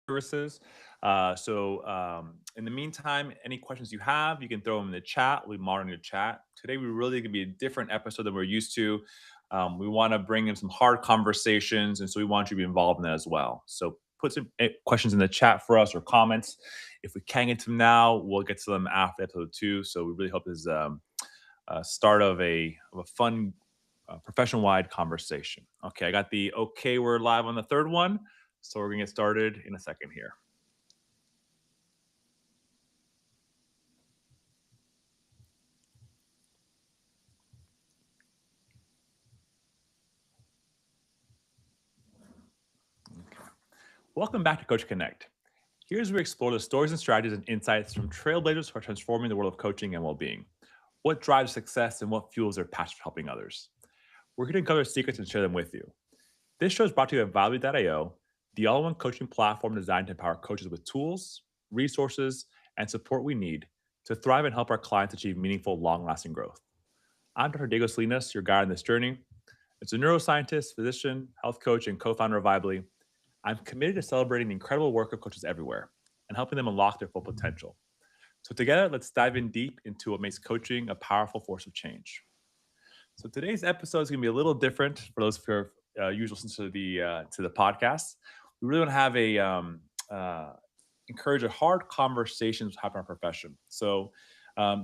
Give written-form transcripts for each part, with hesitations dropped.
services. In the meantime, any questions you have, you can throw them in the chat. We monitor the chat. Today, we're really going to be a different episode than we're used to. We want to bring in some hard conversations, and so we want you to be involved in that as well. So put some questions in the chat for us or comments. If we can't get to them now, we'll get to them after episode 2. So we really hope this is start of a fun profession-wide conversation. Okay, I got the okay. We're live on the third one, so we're gonna get started in a second here. Okay. Welcome back to Coach Connect. Here's where we explore the stories and strategies and insights from trailblazers who are transforming the world of coaching and well-being. What drives success and what fuels their passion for helping others. We're here to uncover secrets and share them with you. This show is brought to you by Value.io, the all-in-one coaching platform designed to empower coaches with tools, resources, and support we need to thrive and help our clients achieve meaningful, long-lasting growth. I'm Dr. Diego Salinas, your guide on this journey. As a neuroscientist, physician, health coach, and co-founder of Vibely, I'm committed to celebrating the incredible work of coaches everywhere and helping them unlock their full potential. So together, let's dive in deep into what makes coaching a powerful force of change. So today's episode is going to be a little different for those who are usual to the podcast. We really want to have encourage a hard conversations happen in our profession. So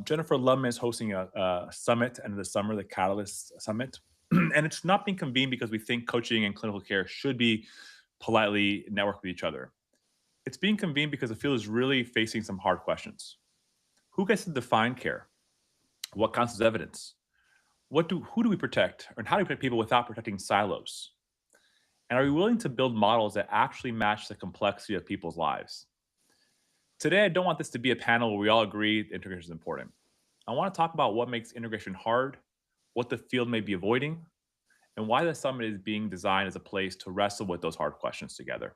Jennifer Lundman is hosting a summit end of the summer, the Catalyst Summit, and it's not being convened because we think coaching and clinical care should be politely network with each other. It's being convened because the field is really facing some hard questions. Who gets to define care? What counts as evidence? Who do we protect, and how do we protect people without protecting silos? And are we willing to build models that actually match the complexity of people's lives? Today, I don't want this to be a panel where we all agree that integration is important. I want to talk about what makes integration hard, what the field may be avoiding, and why the summit is being designed as a place to wrestle with those hard questions together.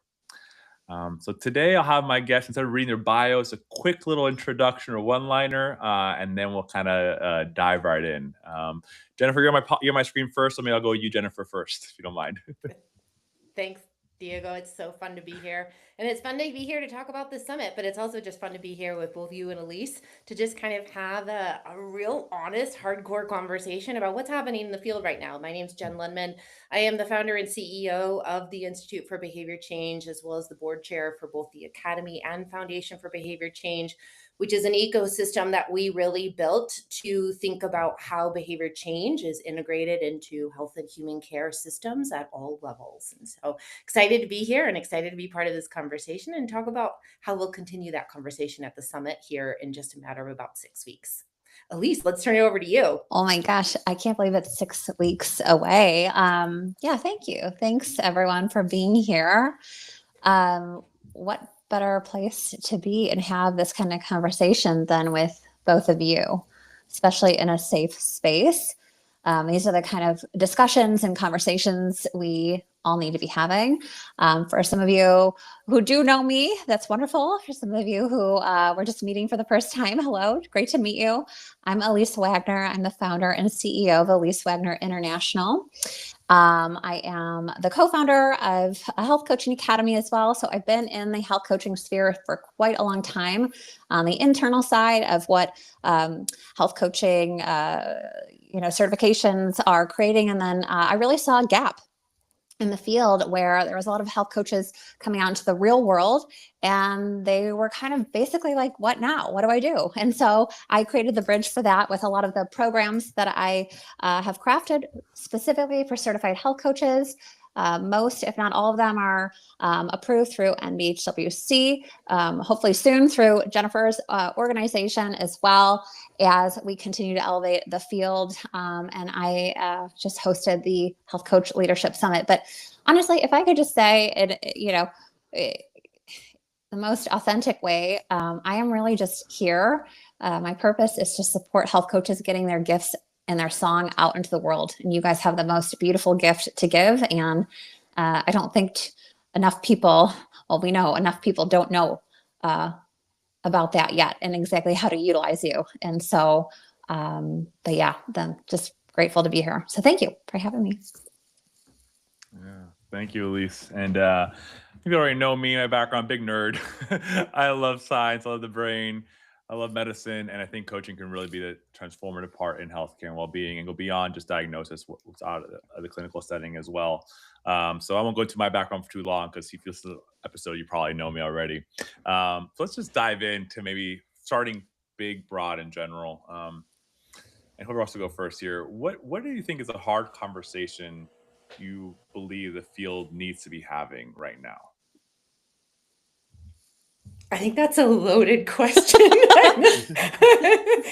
So today I'll have my guests, instead of reading their bios, a quick little introduction or one-liner, and then we'll kind of dive right in. Jennifer, you're my screen first, so maybe I'll go you, Jennifer, first, if you don't mind. Thanks, Diego. It's so fun to be here. And it's fun to be here to talk about the summit, but it's also just fun to be here with both you and Elise to just kind of have a real honest, hardcore conversation about what's happening in the field right now. My name's Jen Lundman. I am the founder and CEO of the Institute for Behavior Change, as well as the board chair for both the Academy and Foundation for Behavior Change, which is an ecosystem that we really built to think about how behavior change is integrated into health and human care systems at all levels. And so excited to be here and excited to be part of this conversation and talk about how we'll continue that conversation at the summit here in just a matter of about 6 weeks. Elise, let's turn it over to you. Oh my gosh, I can't believe it's 6 weeks away. Thank you. Thanks everyone for being here. What better place to be and have this kind of conversation than with both of you, especially in a safe space. These are the kind of discussions and conversations we all need to be having. For some of you who do know me, that's wonderful. For some of you who we're just meeting for the first time, hello, great to meet you. I'm Elise Wagner. I'm the founder and CEO of Elise Wagner International. I am the co-founder of a health coaching academy as well. So I've been in the health coaching sphere for quite a long time on the internal side of what health coaching certifications are creating. And then I really saw a gap in the field where there was a lot of health coaches coming out into the real world, and they were kind of basically like, what now? What do I do? And so I created the bridge for that with a lot of the programs that I have crafted specifically for certified health coaches. Most, if not all of them, are approved through NBHWC, hopefully soon through Jennifer's organization, as well as we continue to elevate the field. And I just hosted the Health Coach Leadership Summit. But honestly, if I could just say it, the most authentic way, I am really just here. My purpose is to support health coaches getting their gifts and their song out into the world. And you guys have the most beautiful gift to give. And I don't think enough people, we know enough people don't know about that yet and exactly how to utilize you. And so, then just grateful to be here. So thank you for having me. Yeah. Thank you, Elise. And you already know me, my background, big nerd. I love science, I love the brain, I love medicine, and I think coaching can really be the transformative part in healthcare and well-being and go beyond just diagnosis, what's out of the clinical setting as well. So I won't go into my background for too long because if you listen to the episode, you probably know me already. So let's just dive into maybe starting big, broad in general. And whoever wants to go first here, what do you think is a hard conversation you believe the field needs to be having right now? I think that's a loaded question.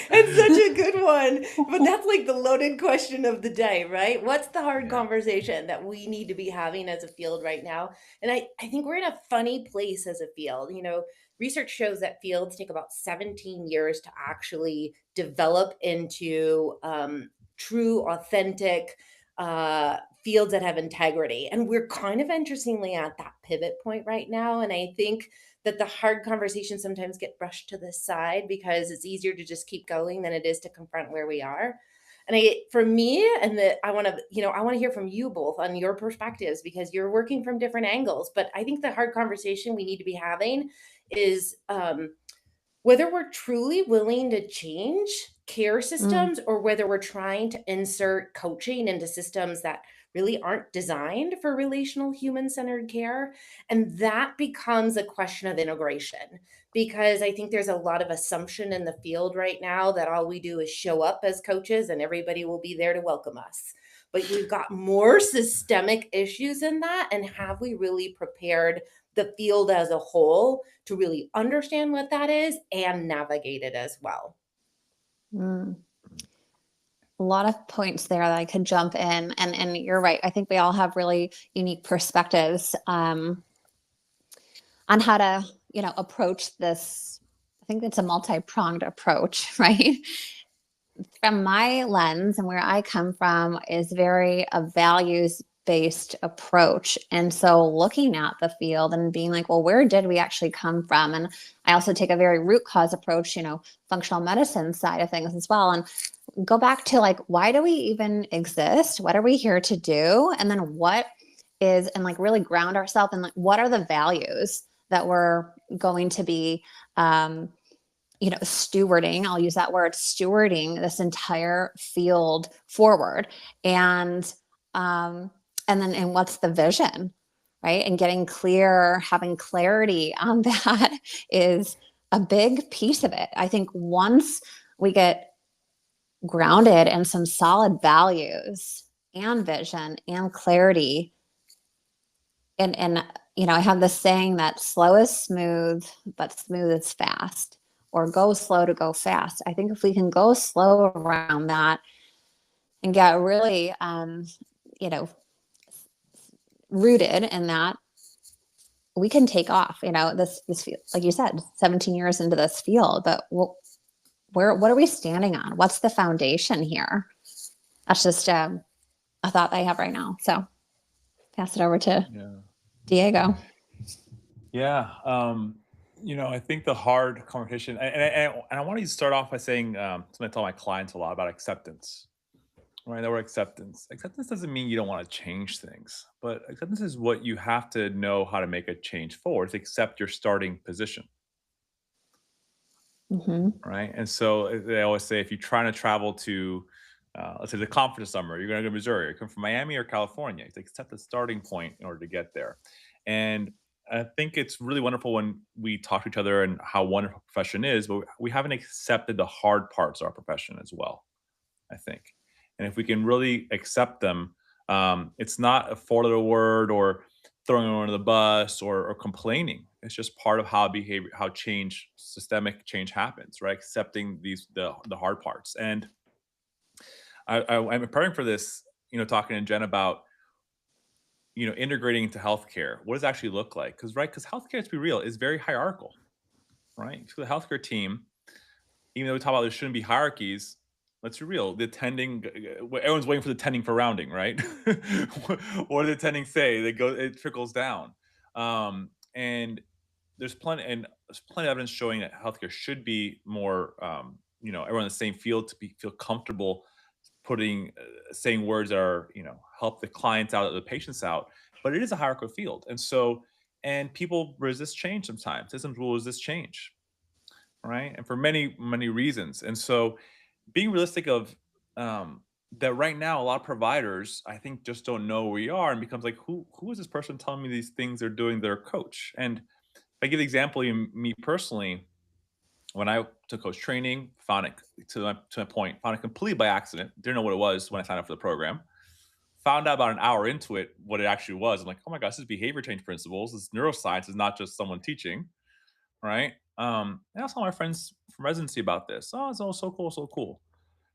It's such a good one. But that's like the loaded question of the day, right? What's the hard Yeah. conversation that we need to be having as a field right now? And I think we're in a funny place as a field. Research shows that fields take about 17 years to actually develop into true, authentic fields that have integrity. And we're kind of interestingly at that pivot point right now. And I think that the hard conversations sometimes get brushed to the side because it's easier to just keep going than it is to confront where we are. And for me, and I want to, I want to hear from you both on your perspectives because you're working from different angles. But I think the hard conversation we need to be having is whether we're truly willing to change care Mm, systems or whether we're trying to insert coaching into systems that really aren't designed for relational human centered care. And that becomes a question of integration because I think there's a lot of assumption in the field right now that all we do is show up as coaches and everybody will be there to welcome us. But we've got more systemic issues in that. And have we really prepared the field as a whole to really understand what that is and navigate it as well? mm. A lot of points there that I could jump in, and you're right. I think we all have really unique perspectives on how to, approach this. I think it's a multi-pronged approach, right? From my lens and where I come from is very a values based approach. And so looking at the field and being like, well, where did we actually come from? And I also take a very root cause approach, functional medicine side of things as well. And go back to like, why do we even exist? What are we here to do? And then what is, and like really ground ourselves in like, what are the values that we're going to be, stewarding, I'll use that word, stewarding this entire field forward. Um, and what's the vision, right? And getting clear, having clarity on that is a big piece of it. I think once we get grounded in some solid values and vision and clarity, and I have this saying that slow is smooth, but smooth is fast, or go slow to go fast. I think if we can go slow around that and get really, rooted in that, we can take off. This field, like you said, 17 years into this field, but what are we standing on? What's the foundation here? That's just a thought I have right now. So pass it over to Yeah. Diego. Yeah. I think the hard conversation, and I want to start off by saying something I tell my clients a lot about acceptance. Right, the word acceptance. Acceptance doesn't mean you don't want to change things, but acceptance is what you have to know how to make a change forward. To accept your starting position, Mm-hmm. right? And so they always say if you're trying to travel to, let's say the conference summer, you're going to go to Missouri, you come from Miami or California. It's like accept the starting point in order to get there. And I think it's really wonderful when we talk to each other and how wonderful profession is, but we haven't accepted the hard parts of our profession as well, I think. And if we can really accept them, it's not a four-letter word or throwing them under the bus or complaining. It's just part of how behavior, how change, systemic change happens, right? Accepting the hard parts. And I'm preparing for this, talking to Jen about, integrating into healthcare. What does it actually look like? Because healthcare, let's be real, is very hierarchical, right? So the healthcare team, even though we talk about there shouldn't be hierarchies, let's be real. The attending, everyone's waiting for the attending for rounding, right? What do the attending say? It trickles down, and there's plenty of evidence showing that healthcare should be more, everyone in the same field to feel comfortable saying words that are, help the clients out, the patients out, but it is a hierarchical field. And people resist change sometimes. Systems will resist change, right? And for many, many reasons. And so being realistic of that right now, a lot of providers, I think, just don't know where we are and becomes like, who is this person telling me these things they're doing their coach? And if I give the example, me personally, when I took coach training, found it to my point, found it completely by accident. Didn't know what it was when I signed up for the program. Found out about an hour into it what it actually was. I'm like, oh my gosh, this is behavior change principles. This neuroscience is not just someone teaching, right? And I asked all my friends from residency about this. Oh, it's all so cool, so cool.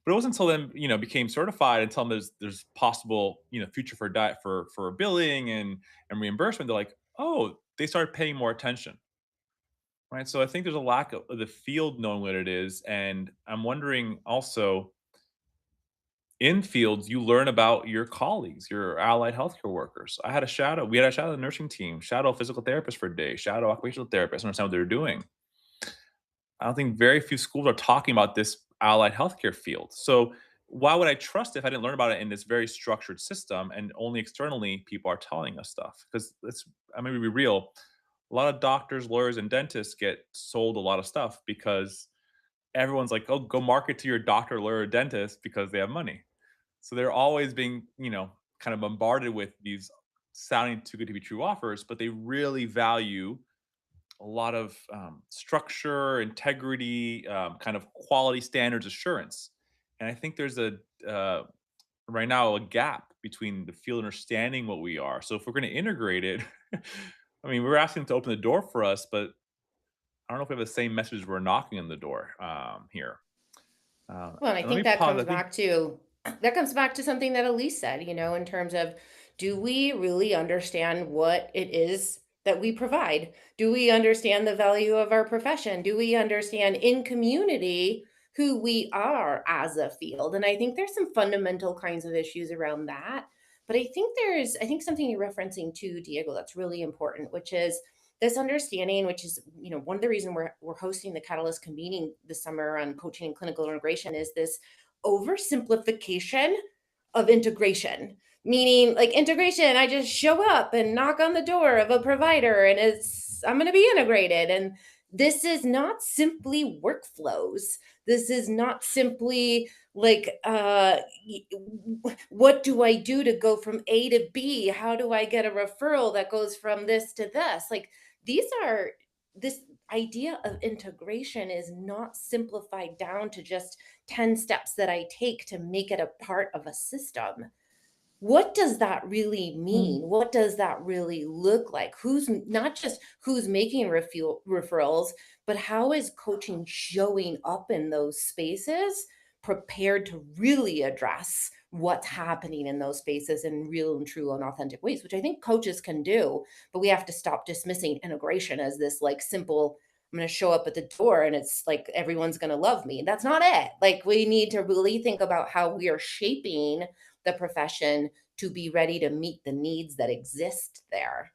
But it wasn't until then, became certified and tell them there's possible, future for diet for billing and reimbursement. They're like, oh, they started paying more attention. Right. So I think there's a lack of the field knowing what it is. And I'm wondering also, in fields, you learn about your colleagues, your allied healthcare workers. We had a shadow the nursing team, shadow physical therapist for a day, shadow occupational therapist, understand what they're doing. I don't think very few schools are talking about this allied healthcare field. So why would I trust if I didn't learn about it in this very structured system and only externally people are telling us stuff? Because I'm going to be real. A lot of doctors, lawyers, and dentists get sold a lot of stuff because everyone's like, oh, go market to your doctor, lawyer, dentist because they have money. So they're always being, kind of bombarded with these sounding too good to be true offers, but they really value a lot of structure, integrity, kind of quality standards assurance. And I think there's right now a gap between the field understanding what we are. So if we're going to integrate it, I mean, we're asking them to open the door for us, but I don't know if we have the same message we're knocking on the door here. Well, and I And let think me that pause. comes back to something that Elise said, in terms of, do we really understand what it is that we provide? Do we understand the value of our profession? Do we understand in community who we are as a field? And I think there's some fundamental kinds of issues around that. But I think something you're referencing too, Diego, that's really important, which is this understanding, which is, one of the reasons we're hosting the Catalyst convening this summer on coaching and clinical integration, is this oversimplification of integration. Meaning, like, integration, I just show up and knock on the door of a provider and I'm going to be integrated. And this is not simply workflows. This is not simply like, what do I do to go from A to B? How do I get a referral that goes from this to this? Like, this idea of integration is not simplified down to just 10 steps that I take to make it a part of a system. What does that really mean? What does that really look like? Not just who's making referrals, but how is coaching showing up in those spaces, prepared to really address what's happening in those spaces in real and true and authentic ways, which I think coaches can do, but we have to stop dismissing integration as this like simple, I'm going to show up at the door and it's like everyone's going to love me. That's not it. Like, we need to really think about how we are shaping the profession to be ready to meet the needs that exist there.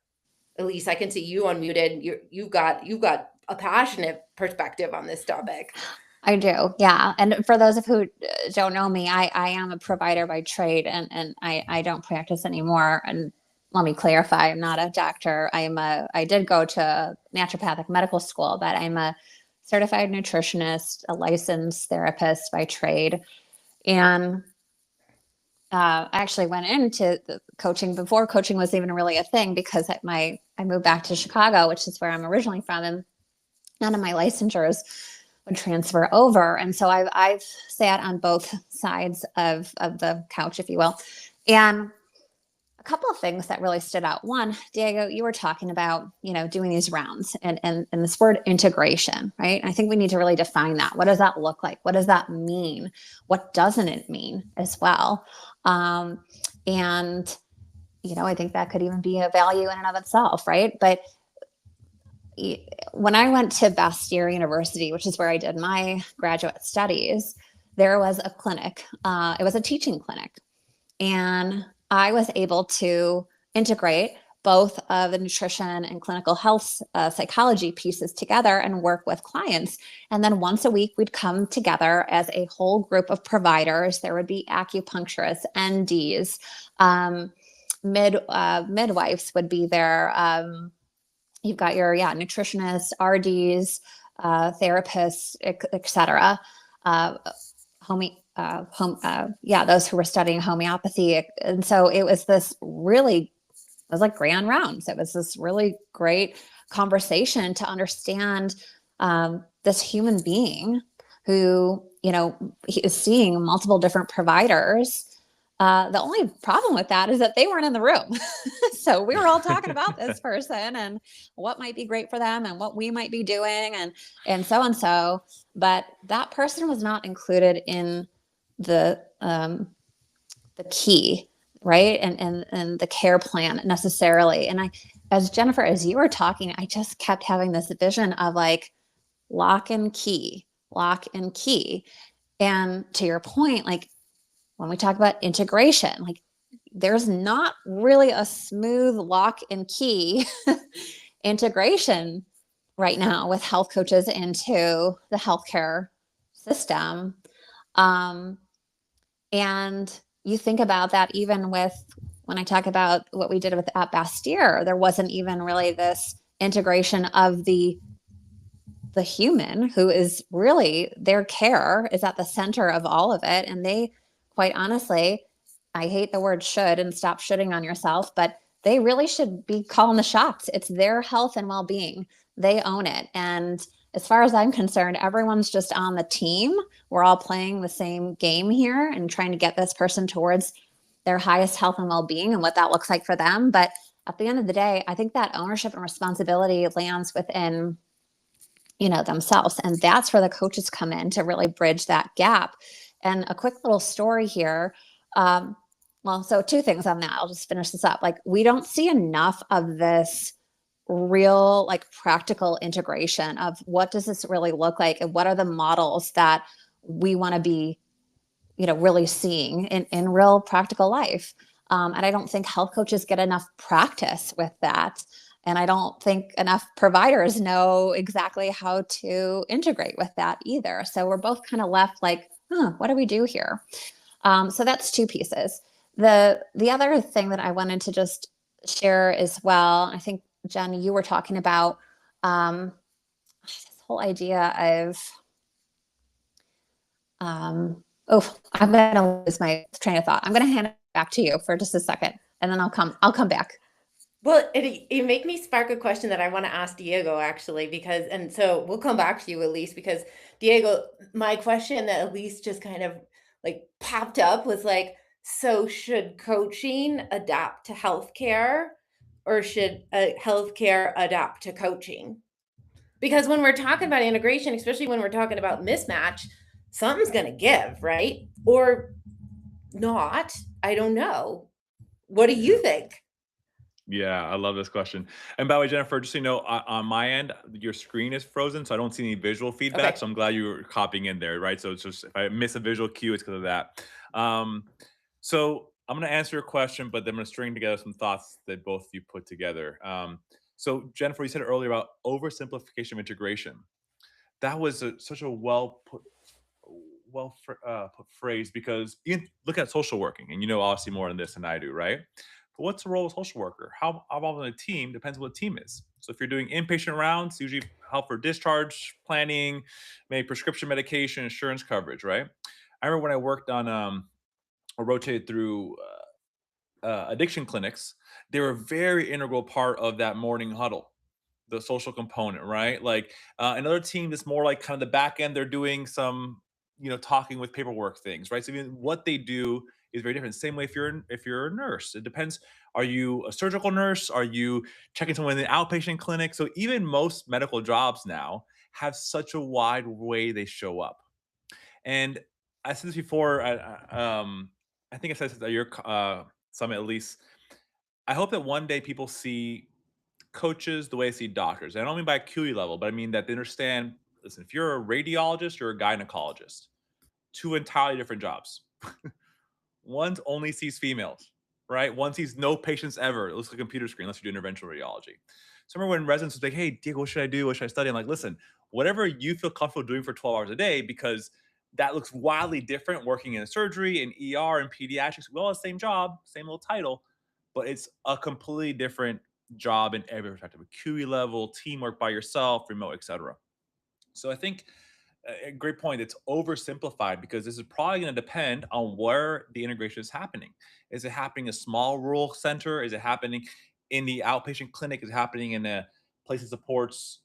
Elise, I can see you unmuted. You got a passionate perspective on this topic. I do. Yeah. And for those of who don't know me, I am a provider by trade and I don't practice anymore. And let me clarify, I'm not a doctor. I did go to naturopathic medical school, but I'm a certified nutritionist, a licensed therapist by trade. And I actually went into the coaching before coaching was even really a thing, because I moved back to Chicago, which is where I'm originally from, and none of my licensures would transfer over. And so I've sat on both sides of the couch, if you will. And a couple of things that really stood out. One, Diego, you were talking about, doing these rounds and this word integration, right? I think we need to really define that. What does that look like? What does that mean? What doesn't it mean as well? And, I think that could even be a value in and of itself, right? But when I went to Bastyr University, which is where I did my graduate studies, there was a clinic. It was a teaching clinic. And I was able to integrate both of the nutrition and clinical health psychology pieces together and work with clients. And then once a week, we'd come together as a whole group of providers. There would be acupuncturists, NDs, midwives would be there. You've got your nutritionists, RDs, therapists, et cetera. Those who were studying homeopathy. And so it was like grand rounds. It was this really great conversation to understand this human being who, he is seeing multiple different providers. The only problem with that is that they weren't in the room. So we were all talking about this person and what might be great for them and what we might be doing and so. But that person was not included in the key, right? And the care plan necessarily. And as Jennifer, as you were talking, I just kept having this vision of like lock and key. And to your point, like, when we talk about integration, like there's not really a smooth lock and key integration right now with health coaches into the healthcare system. And you think about that even with, when I talk about what we did at Bastyr, there wasn't even really this integration of the human who is really, their care is at the center of all of it. And they, quite honestly, I hate the word should and stop shoulding on yourself, but they really should be calling the shots. It's their health and well-being. They own it. And as far as I'm concerned, everyone's just on the team. We're all playing the same game here and trying to get this person towards their highest health and well-being and what that looks like for them. But at the end of the day, I think that ownership and responsibility lands within themselves. And that's where the coaches come in to really bridge that gap. And a quick little story here. So two things on that. I'll just finish this up. Like, we don't see enough of this real, like, practical integration of what does this really look like? And what are the models that we want to be, really seeing in real practical life? And I don't think health coaches get enough practice with that. And I don't think enough providers know exactly how to integrate with that either. So we're both kind of left like, what do we do here? So that's two pieces. The other thing that I wanted to just share as well, I think, Jen, you were talking about this whole idea of, I'm going to lose my train of thought. I'm going to hand it back to you for just a second, and then I'll come back. Well, it make me spark a question that I want to ask Diego, actually, and so we'll come back to you, Elise, because Diego, my question that Elise just kind of like popped up was like, so should coaching adapt to healthcare, or should healthcare adapt to coaching? Because when we're talking about integration, especially when we're talking about mismatch, something's going to give, right? Or not. I don't know. What do you think? Yeah, I love this question. And by the way, Jennifer, just so you know, on my end, your screen is frozen, so I don't see any visual feedback. Okay. So I'm glad you were copying in there, right? So it's just, if I miss a visual cue, it's because of that. So I'm going to answer your question, but then I'm going to string together some thoughts that both of you put together. So Jennifer, you said earlier about oversimplification of integration. That was such a put phrase, because you can look at social working, and obviously more on this than I do, right? But what's the role of a social worker? How involved in a team depends on what the team is. So if you're doing inpatient rounds, usually help for discharge planning, maybe prescription medication, insurance coverage, right? I remember when I worked on or rotated through addiction clinics, they were a very integral part of that morning huddle, the social component, right? Like another team that's more like kind of the back end, they're doing some, talking with paperwork things, right? So even what they do is very different. Same way if you're a nurse, it depends. Are you a surgical nurse? Are you checking someone in the outpatient clinic? So even most medical jobs now have such a wide way they show up. And I said this before. I think I said this at your summit, at least. I hope that one day people see coaches the way I see doctors. I don't mean by acuity level, but I mean that they understand. Listen, if you're a radiologist or a gynecologist, two entirely different jobs. One only sees females. right? One sees no patients ever. It looks like a computer screen unless you do interventional radiology. So I remember when residents was like, hey, Diego, what should I do? What should I study? I'm like, listen, whatever you feel comfortable doing for 12 hours a day, because that looks wildly different working in surgery and ER and pediatrics. Well, it's the same job, same little title, but it's a completely different job in every perspective, acuity level, teamwork by yourself, remote, etc. So I think a great point. It's oversimplified because this is probably going to depend on where the integration is happening. Is it happening in a small rural center? Is it happening in the outpatient clinic? Is it happening in a place that supports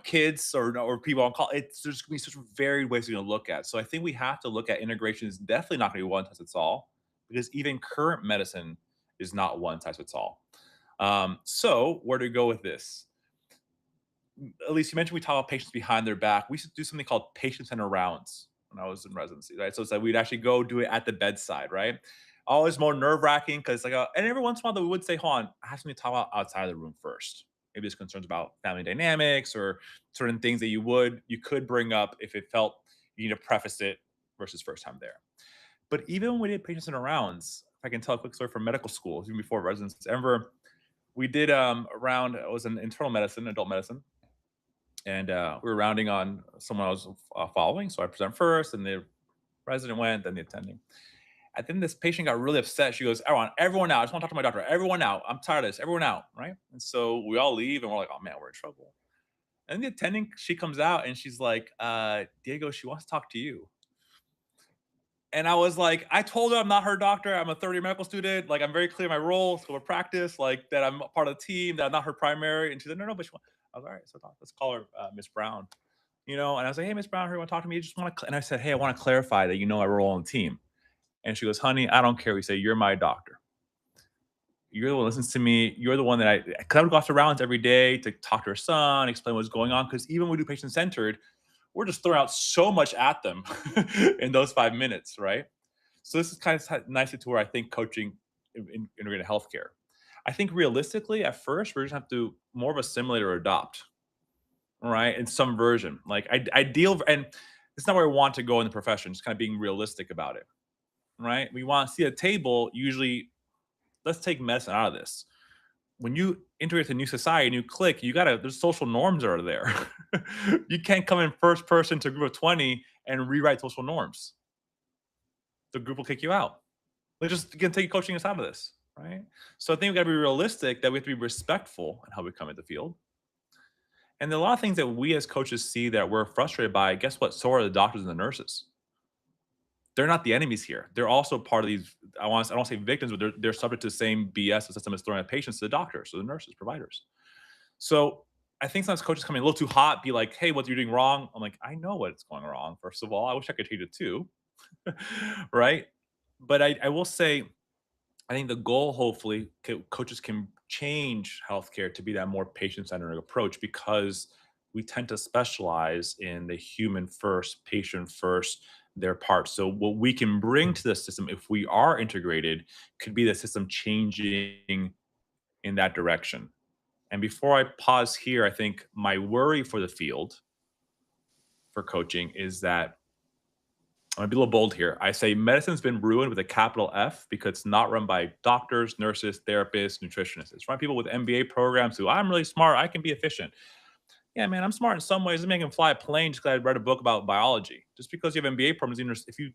kids or people on call? There's going to be such varied ways we're going to look at. So I think we have to look at integration is definitely not going to be one size fits all, because even current medicine is not one size fits all. So where to go with this? Elise, you mentioned we talk about patients behind their back. We should do something called patient center rounds when I was in residency, right? So it's like we'd actually go do it at the bedside, right? Always more nerve wracking because and every once in a while though, we would say, hold on, I have something to talk about outside of the room first. Maybe there's concerns about family dynamics or certain things that you could bring up if it felt you need to preface it versus first time there. But even when we did patient center rounds, if I can tell a quick story from medical school, even before residency, ever we did around, it was in internal medicine, adult medicine, and we were rounding on someone I was following. So I present first, and the resident went, then the attending. And then this patient got really upset. She goes, everyone out. I just want to talk to my doctor. Everyone out. I'm tired of this. Everyone out, right? And so we all leave, and we're like, oh man, we're in trouble. And the attending, she comes out, and she's like, Diego, she wants to talk to you. And I was like, I told her I'm not her doctor. I'm a third-year medical student. Like, I'm very clear in my role, scope of practice, like that I'm part of the team, that I'm not her primary. And she's like, no, but she wants. I was all right. So let's call her Miss Brown. And I was like, hey, Miss Brown, you want to talk to me? You just want to, and I said, hey, I want to clarify that I role on the team. And she goes, honey, I don't care. We say, you're my doctor. You're the one who listens to me. You're the one that because I would go off the rounds every day to talk to her son, explain what's going on. Because even when we do patient-centered, we're just throwing out so much at them in those 5 minutes, right? So this is kind of nicely to where I think coaching in integrated healthcare. I think realistically, at first, we're just have to more of a simulate or adopt, right? In some version. Like ideal, and it's not where we want to go in the profession, just kind of being realistic about it, right? We want to see a table, usually, let's take medicine out of this. When you integrate a new society, new clique, there's social norms that are there. You can't come in first person to a group of 20 and rewrite social norms. The group will kick you out. They're just going to take coaching us out of this, right? So I think we got to be realistic that we have to be respectful in how we come in the field. And there are a lot of things that we as coaches see that we're frustrated by. Guess what? So are the doctors and the nurses. They're not the enemies here. They're also part of these, I don't say victims, but they're subject to the same BS the system is throwing at patients, to the doctors, to the nurses, providers. So I think sometimes coaches come in a little too hot, be like, hey, what you're doing wrong. I'm like, I know what's going wrong. First of all, I wish I could teach it too. Right? But I will say, I think the goal, hopefully, coaches can change healthcare to be that more patient-centered approach, because we tend to specialize in the human first, patient first, their part. So what we can bring to the system, if we are integrated, could be the system changing in that direction. And before I pause here, I think my worry for the field for coaching is that, I'm gonna be a little bold here. I say medicine's been ruined with a capital F because it's not run by doctors, nurses, therapists, nutritionists. It's run by people with MBA programs who, I'm really smart, I can be efficient. Yeah, man, I'm smart in some ways. It make him fly a plane just because I read a book about biology. Just because you have MBA programs, if you've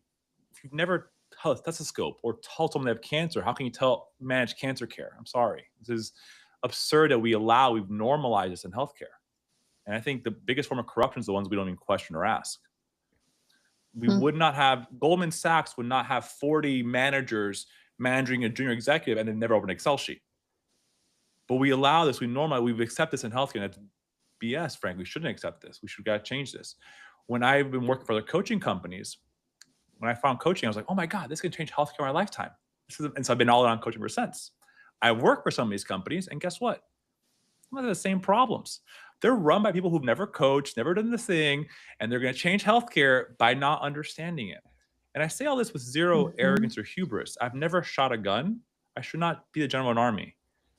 never held a stethoscope or told someone they have cancer, how can you manage cancer care? I'm sorry. This is absurd that we've normalized this in healthcare. And I think the biggest form of corruption is the ones we don't even question or ask. Goldman Sachs would not have 40 managers managing a junior executive and then never open an Excel sheet. But we allow this, we accept this in healthcare, and that's BS, frankly. We shouldn't accept this. We should got to change this. When I've been working for other coaching companies, when I found coaching, I was like, oh my God, this can change healthcare in my lifetime. And so I've been all in on coaching ever since. I work for some of these companies, and guess what? Some of the same problems. They're run by people who've never coached, never done this thing, and they're going to change healthcare by not understanding it. And I say all this with zero arrogance or hubris. I've never shot a gun. I should not be the general of an army.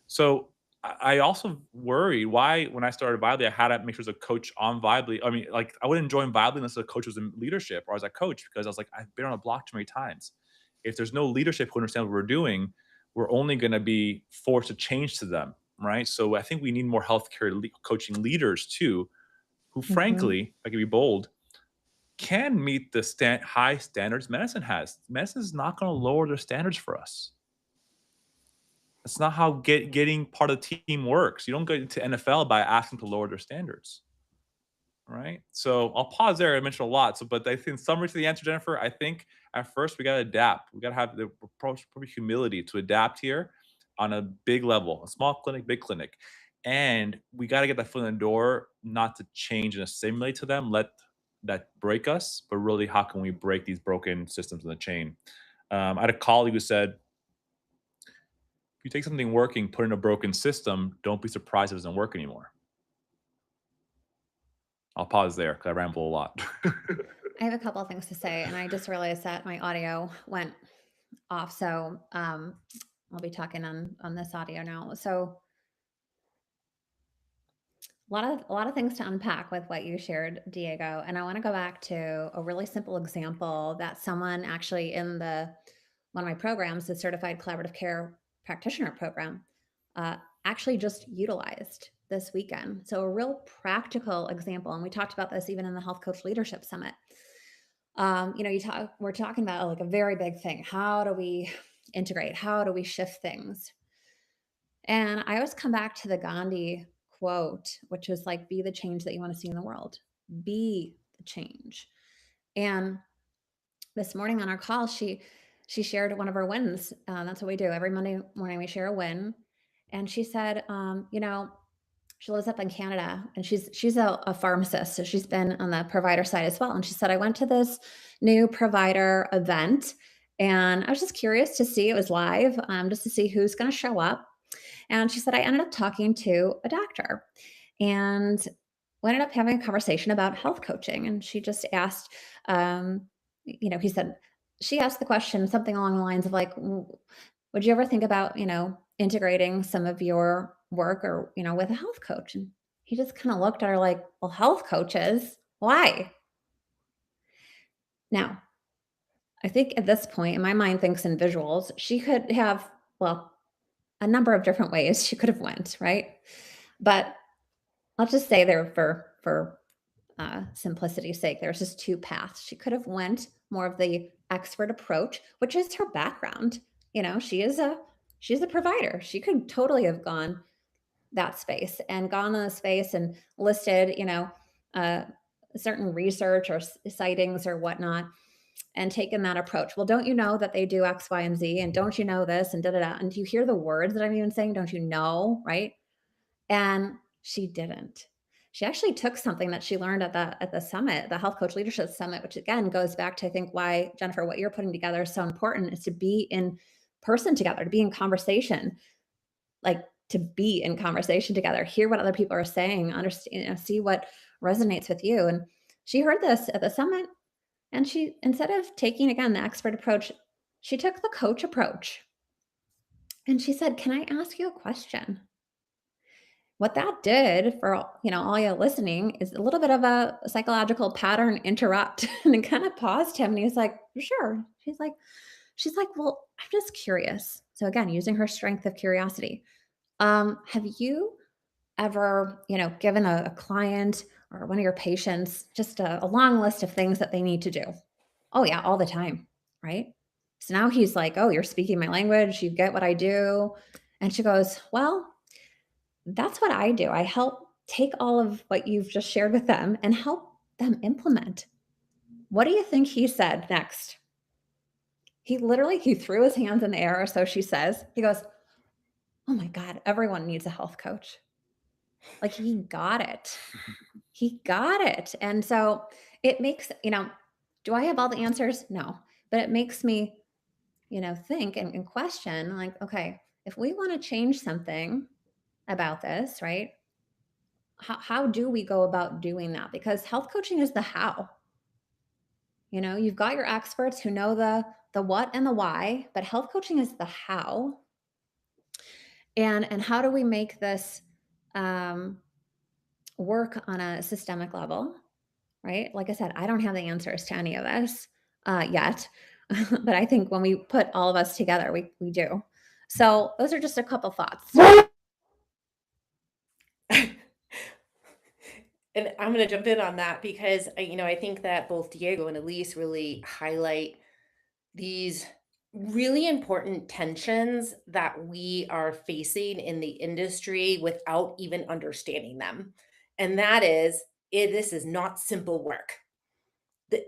So I also worried why, when I started Vibely, I had to make sure as a coach on Vibely. I mean, like, I wouldn't join Vibely unless the coach was in leadership or as a coach, because I was like, I've been on a block too many times. If there's no leadership who understands what we're doing, we're only going to be forced to change to them, right? So I think we need more healthcare coaching leaders too, who Mhm. frankly, if I can be bold, can meet the high standards medicine has. Medicine is not going to lower their standards for us. That's not how getting part of the team works. You don't get into NFL by asking to lower their standards, right? So I'll pause there. I mentioned a lot. So, but I think in summary to the answer, Jennifer, I think at first we got to adapt. We got to have the approach, probably humility to adapt here on a big level, a small clinic, big clinic. And we got to get that foot in the door, not to change and assimilate to them, let that break us, but really how can we break these broken systems in the chain? I had a colleague who said, if you take something working, put in a broken system, don't be surprised if it doesn't work anymore. I'll pause there because I ramble a lot. I have a couple of things to say, and I just realized that my audio went off. So I'll be talking on this audio now. So a lot of things to unpack with what you shared, Diego. And I want to go back to a really simple example that someone actually in one of my programs, the Certified Collaborative Care Practitioner Program, uh, actually just utilized this weekend. So a real practical example, and we talked about this even in the Health Coach Leadership Summit. We're talking about like a very big thing. How do we integrate? How do we shift things? And I always come back to the Gandhi quote, which was like, be the change that you want to see in the world. Be the change. And this morning on our call, she shared one of her wins. That's what we do every Monday morning. We share a win, and she said, she lives up in Canada, and she's a pharmacist, so she's been on the provider side as well. And she said, I went to this new provider event, and I was just curious to see, it was live, just to see who's going to show up. And she said, I ended up talking to a doctor, and we ended up having a conversation about health coaching. And she just asked, he said, she asked the question something along the lines of like, would you ever think about, integrating some of your work or, with a health coach? And he just kind of looked at her like, well, health coaches, why? Now, I think at this point, and my mind thinks in visuals, she could have, well, a number of different ways she could have went, right? But I'll just say there for simplicity's sake, there's just two paths. She could have went more of the expert approach, which is her background. She's a provider. She could totally have gone that space and gone in the space and listed, uh, certain research or sightings or whatnot, and taken that approach. Well, don't you know that they do X, Y, and Z? And don't you know this? And da da da. And do you hear the words that I'm even saying? Don't you know? Right? And she didn't. She actually took something that she learned at the summit, the Health Coach Leadership Summit, which again goes back to, I think, why, Jennifer, what you're putting together is so important, is to be in person together, to be in conversation, like to be in conversation together, hear what other people are saying, understand, see what resonates with you. And she heard this at the summit, and she, instead of taking again the expert approach, she took the coach approach. And she said, can I ask you a question? What that did for all you listening is a little bit of a psychological pattern interrupt, and it kind of paused him, and he was like, sure. She's like, well, I'm just curious. So again, using her strength of curiosity. Have you ever, given a client or one of your patients just a long list of things that they need to do? Oh yeah, all the time. Right. So now he's like, oh, you're speaking my language. You get what I do. And she goes, well, that's what I do. I help take all of what you've just shared with them and help them implement. What do you think he said next? He threw his hands in the air, or so she says. He goes, oh my God, everyone needs a health coach. Like he got it. He got it. And so it makes, do I have all the answers? No. But it makes me, think and question like, okay, if we want to change something about this, right? How do we go about doing that? Because health coaching is the how. You've got your experts who know the what and the why, but health coaching is the how. And how do we make this work on a systemic level, right? Like I said, I don't have the answers to any of this yet, but I think when we put all of us together, we do. So those are just a couple thoughts. And I'm going to jump in on that because I think that both Diego and Elise really highlight these really important tensions that we are facing in the industry without even understanding them. And that is, this is not simple work.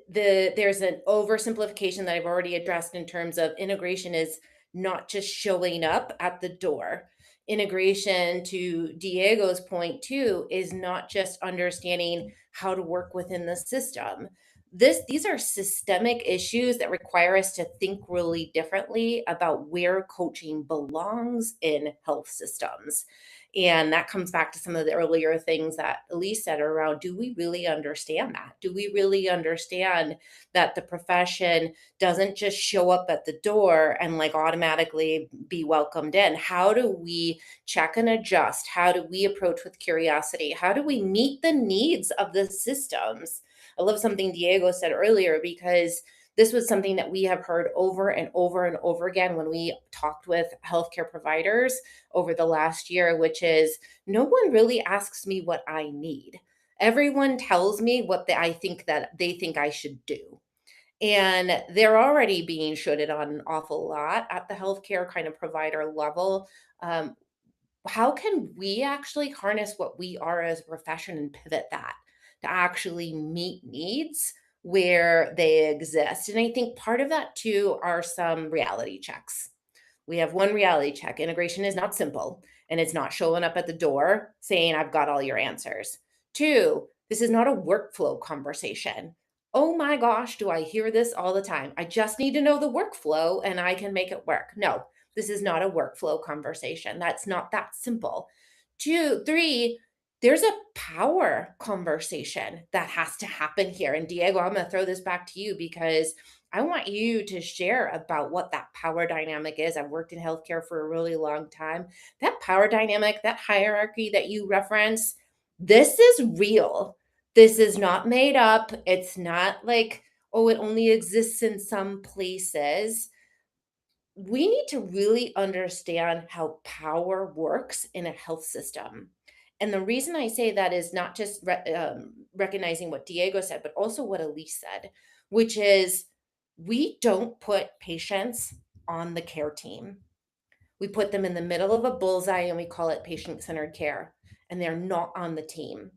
There's an oversimplification that I've already addressed in terms of integration is not just showing up at the door. Integration, to Diego's point too, is not just understanding how to work within the system. These are systemic issues that require us to think really differently about where coaching belongs in health systems. And that comes back to some of the earlier things that Elise said around, do we really understand that? Do we really understand that the profession doesn't just show up at the door and like automatically be welcomed in? How do we check and adjust? How do we approach with curiosity? How do we meet the needs of the systems? I love something Diego said earlier because this was something that we have heard over and over and over again when we talked with healthcare providers over the last year, which is no one really asks me what I need. Everyone tells me what I think that they think I should do. And they're already being shoulded on an awful lot at the healthcare kind of provider level. Um, how can we actually harness what we are as a profession and pivot that to actually meet needs where they exist? And I think part of that too are some reality checks. We have one reality check. Integration is not simple, and it's not showing up at the door saying, I've got all your answers. Two, this is not a workflow conversation. Oh my gosh, do I hear this all the time? I just need to know the workflow and I can make it work. No, this is not a workflow conversation. That's not that simple. Two, three, there's a power conversation that has to happen here. And Diego, I'm going to throw this back to you because I want you to share about what that power dynamic is. I've worked in healthcare for a really long time. That power dynamic, that hierarchy that you reference, this is real. This is not made up. It's not like, oh, it only exists in some places. We need to really understand how power works in a health system. And the reason I say that is not just recognizing what Diego said, but also what Elise said, which is we don't put patients on the care team. We put them in the middle of a bullseye and we call it patient centered care, and they're not on the team.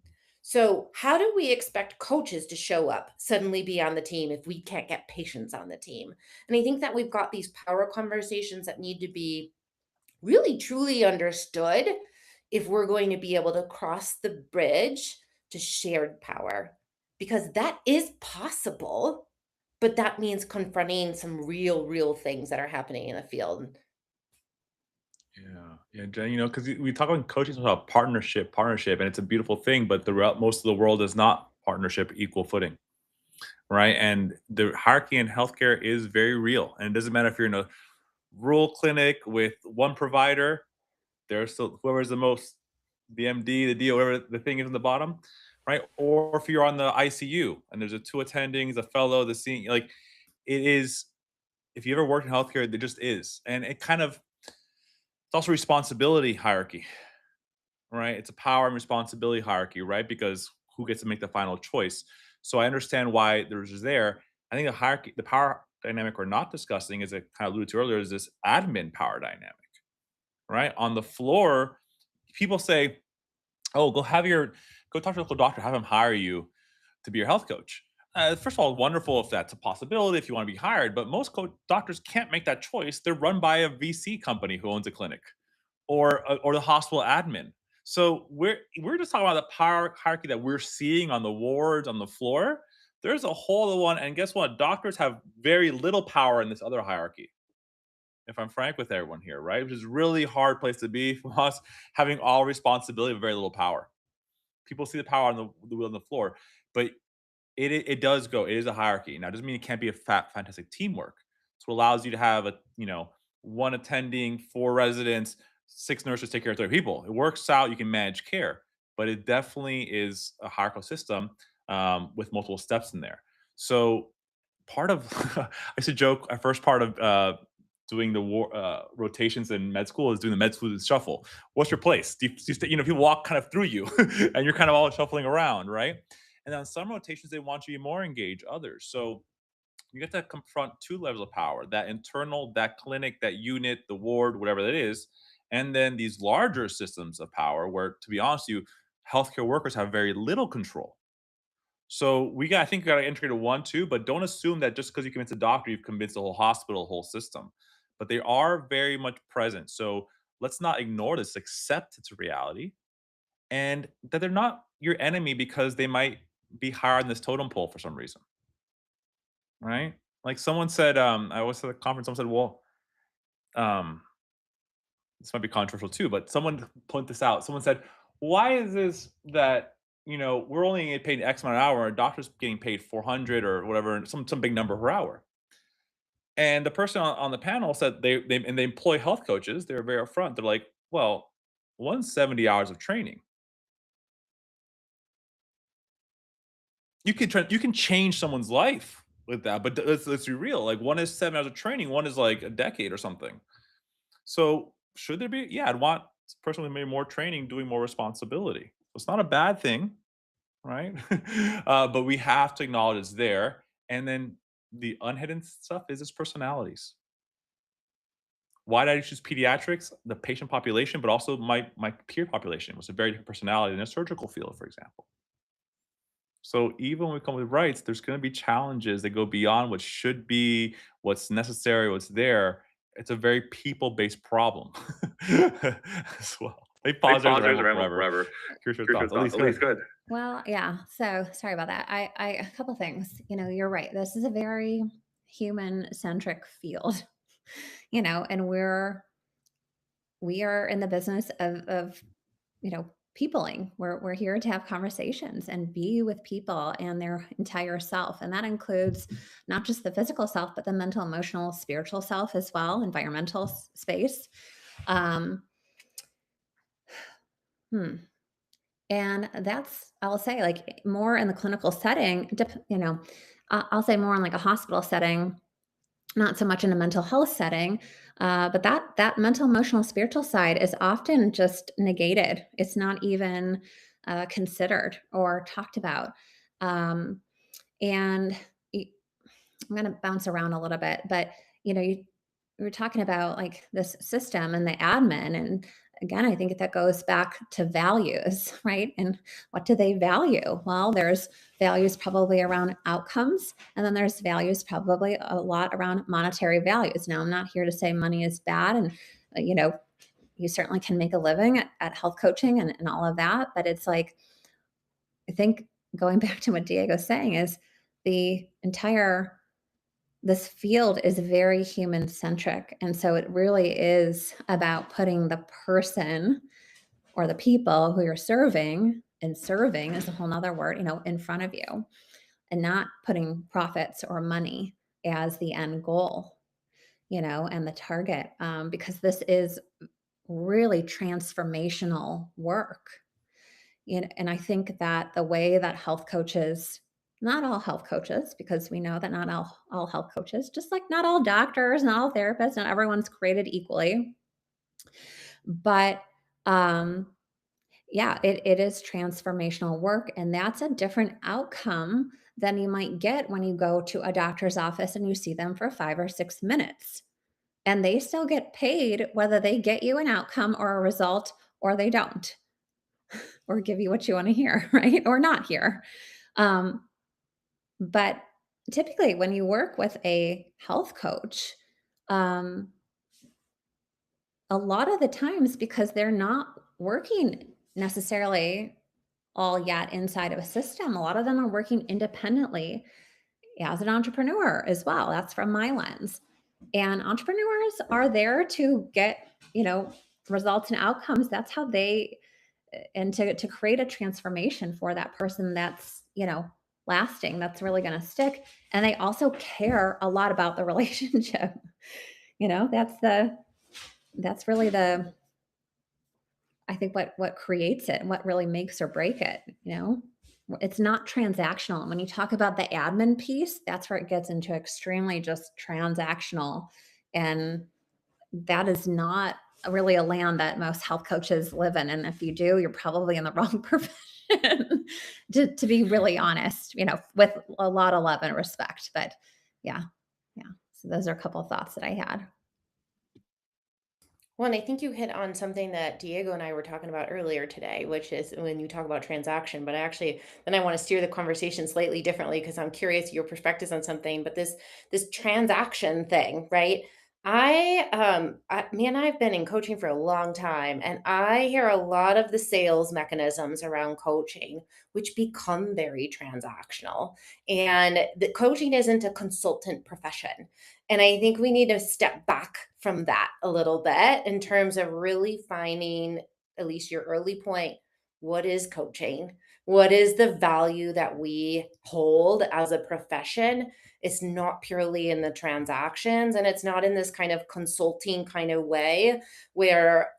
So, how do we expect coaches to show up, suddenly be on the team if we can't get patients on the team? And I think that we've got these power conversations that need to be really truly understood if we're going to be able to cross the bridge to shared power, because that is possible, but that means confronting some real things that are happening in the field. Yeah, yeah, Jen, because we talk about coaching about partnership, and it's a beautiful thing, but most of the world is not partnership equal footing, right? And the hierarchy in healthcare is very real, and it doesn't matter if you're in a rural clinic with one provider. There's still whoever's the most, the MD, the DO, whatever the thing is in the bottom, right? Or if you're on the ICU and there's a two attendings, a fellow, the senior, like it is. If you ever worked in healthcare, it just is, and it's also responsibility hierarchy, right? It's a power and responsibility hierarchy, right? Because who gets to make the final choice? So I understand why there's there. I think the hierarchy, the power dynamic we're not discussing, as I kind of alluded to earlier, is this admin power dynamic, right? On the floor, people say, "Oh, go talk to a local doctor, have him hire you to be your health coach." First of all, wonderful if that's a possibility if you want to be hired, but most doctors can't make that choice. They're run by a VC company who owns a clinic or the hospital admin. So we're just talking about the power hierarchy that we're seeing on the wards on the floor. There's a whole other one, and guess what? Doctors have very little power in this other hierarchy. If I'm frank with everyone here, right? Which is a really hard place to be for us, having all responsibility but very little power. People see the power on the wheel on the floor, but it does go. It is a hierarchy. Now, it doesn't mean it can't be a fantastic teamwork. It's what allows you to have one attending, four residents, six nurses take care of 30 people. It works out. You can manage care, but it definitely is a hierarchical system with multiple steps in there. So part of I used to joke. Our first part of doing the rotations in med school is doing the med school shuffle. What's your place? People walk kind of through you and you're kind of all shuffling around, right? And on some rotations, they want you to be more engaged, others. So you get to confront two levels of power: that internal, that clinic, that unit, the ward, whatever that is. And then these larger systems of power where, to be honest with you, healthcare workers have very little control. So I think we got to integrate a one, two, but don't assume that just because you convince a doctor, you've convinced the whole hospital, the whole system. But they are very much present. So let's not ignore this, accept it's a reality, and that they're not your enemy because they might be higher on this totem pole for some reason, right? Like someone said, I was at a conference, someone said, well, um, this might be controversial too, but someone point this out. Someone said, "Why is this that we're only getting paid X amount an hour, and a doctor's getting paid 400 or whatever, some big number per hour?" And the person on the panel said they employ health coaches. They're very upfront. They're like, "Well, 170 hours of training. You can change someone's life with that, but let's be real. Like one is 7 hours of training, one is like a decade or something. So should there be? Yeah, I'd want personally maybe more training, doing more responsibility. It's not a bad thing, right? But we have to acknowledge it's there. And then the unhidden stuff is its personalities. Why did I choose pediatrics? The patient population, but also my peer population was a very different personality in a surgical field, for example. So even when we come with rights, there's going to be challenges that go beyond what should be, what's necessary, what's there. It's a very people-based problem as well. They pause there and ramble forever. Here's your thoughts. Elise, good. Well, yeah. So sorry about that. A couple things. You're right. This is a very human-centric field. And we are in the business of peopling. We're here to have conversations and be with people and their entire self. And that includes not just the physical self, but the mental, emotional, spiritual self as well, environmental space. Um, And that's, I'll say, like more in the clinical setting, I'll say more in like a hospital setting, not so much in a mental health setting. But that mental, emotional, spiritual side is often just negated. It's not even considered or talked about. Um, and y- I'm going to bounce around a little bit, but we're talking about like this system and the admin. And again, I think that goes back to values, right? And what do they value? Well, there's values probably around outcomes, and then there's values probably a lot around monetary values. Now, I'm not here to say money is bad, and you certainly can make a living at health coaching and all of that. But it's like, I think going back to what Diego's saying is this field is very human centric. And so it really is about putting the person or the people who you're serving, and serving is a whole nother word, in front of you, and not putting profits or money as the end goal, and the target, because this is really transformational work. And I think that the way that health coaches, not all health coaches, because we know that not all health coaches, just like not all doctors, not all therapists, not everyone's created equally. But yeah, it is transformational work. And that's a different outcome than you might get when you go to a doctor's office and you see them for 5 or 6 minutes. And they still get paid whether they get you an outcome or a result or they don't, or give you what you want to hear, right? Or not hear. But typically, when you work with a health coach, um, a lot of the times, because they're not working necessarily all yet inside of a system, a lot of them are working independently as an entrepreneur as well. That's from my lens. And entrepreneurs are there to get, results and outcomes. That's how and to create a transformation for that person that's, lasting, that's really going to stick. And they also care a lot about the relationship. That's really I think what creates it and what really makes or break it. It's not transactional. And when you talk about the admin piece, that's where it gets into extremely just transactional and that is not really a land that most health coaches live in. And if you do, you're probably in the wrong profession, to be really honest, with a lot of love and respect. But yeah, yeah. So those are a couple of thoughts that I had. Well, and I think you hit on something that Diego and I were talking about earlier today, which is when you talk about transaction. But then I want to steer the conversation slightly differently because I'm curious your perspectives on something. But this transaction thing, right? Me and I've been in coaching for a long time, and I hear a lot of the sales mechanisms around coaching, which become very transactional. And the coaching isn't a consultant profession. And I think we need to step back from that a little bit in terms of really finding, at least your early point, what is coaching? What is the value that we hold as a profession? It's not purely in the transactions, and it's not in this kind of consulting kind of way where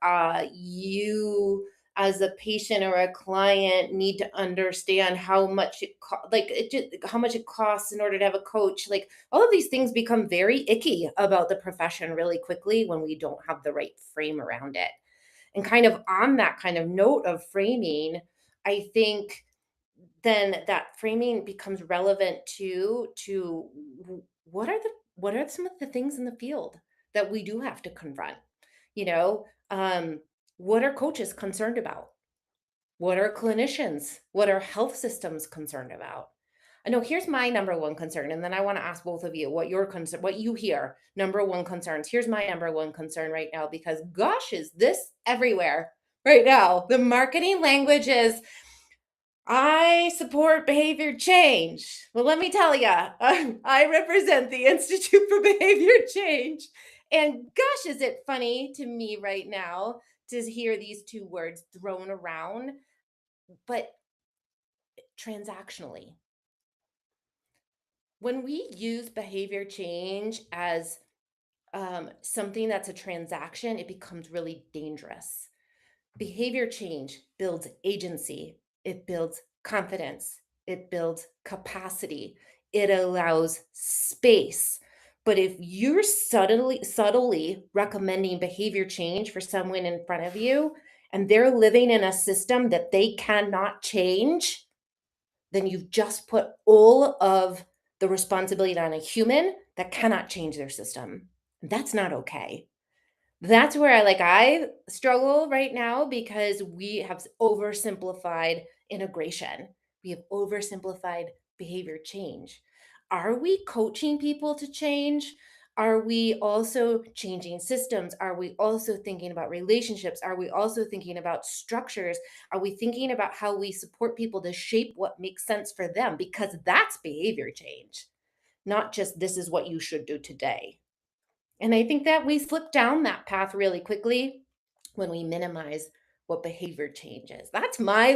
you as a patient or a client need to understand how much how much it costs in order to have a coach. Like, all of these things become very icky about the profession really quickly when we don't have the right frame around it. And kind of on that kind of note of framing, I think then that framing becomes relevant to what are some of the things in the field that we do have to confront. You know, what are coaches concerned about? What are clinicians, what are health systems concerned about? I know here's my number one concern, and then I want to ask both of you what your concern, what you hear, number one concerns. Here's my number one concern right now, because gosh, is this everywhere right now? The marketing language is, I support behavior change. Well, let me tell you, I represent the Institute for Behavior Change. And gosh, is it funny to me right now to hear these two words thrown around, but transactionally. When we use behavior change as something that's a transaction, it becomes really dangerous. Behavior change builds agency, it builds confidence, it builds capacity, it allows space. But if you're subtly recommending behavior change for someone in front of you and they're living in a system that they cannot change, then you've just put all of the responsibility on a human that cannot change their system. That's not okay. That's where I struggle right now, because we have oversimplified integration. We have oversimplified behavior change. Are we coaching people to change? Are we also changing systems? Are we also thinking about relationships? Are we also thinking about structures? Are we thinking about how we support people to shape what makes sense for them? Because that's behavior change, not just this is what you should do today. And I think that we slip down that path really quickly when we minimize what behavior change is. That's my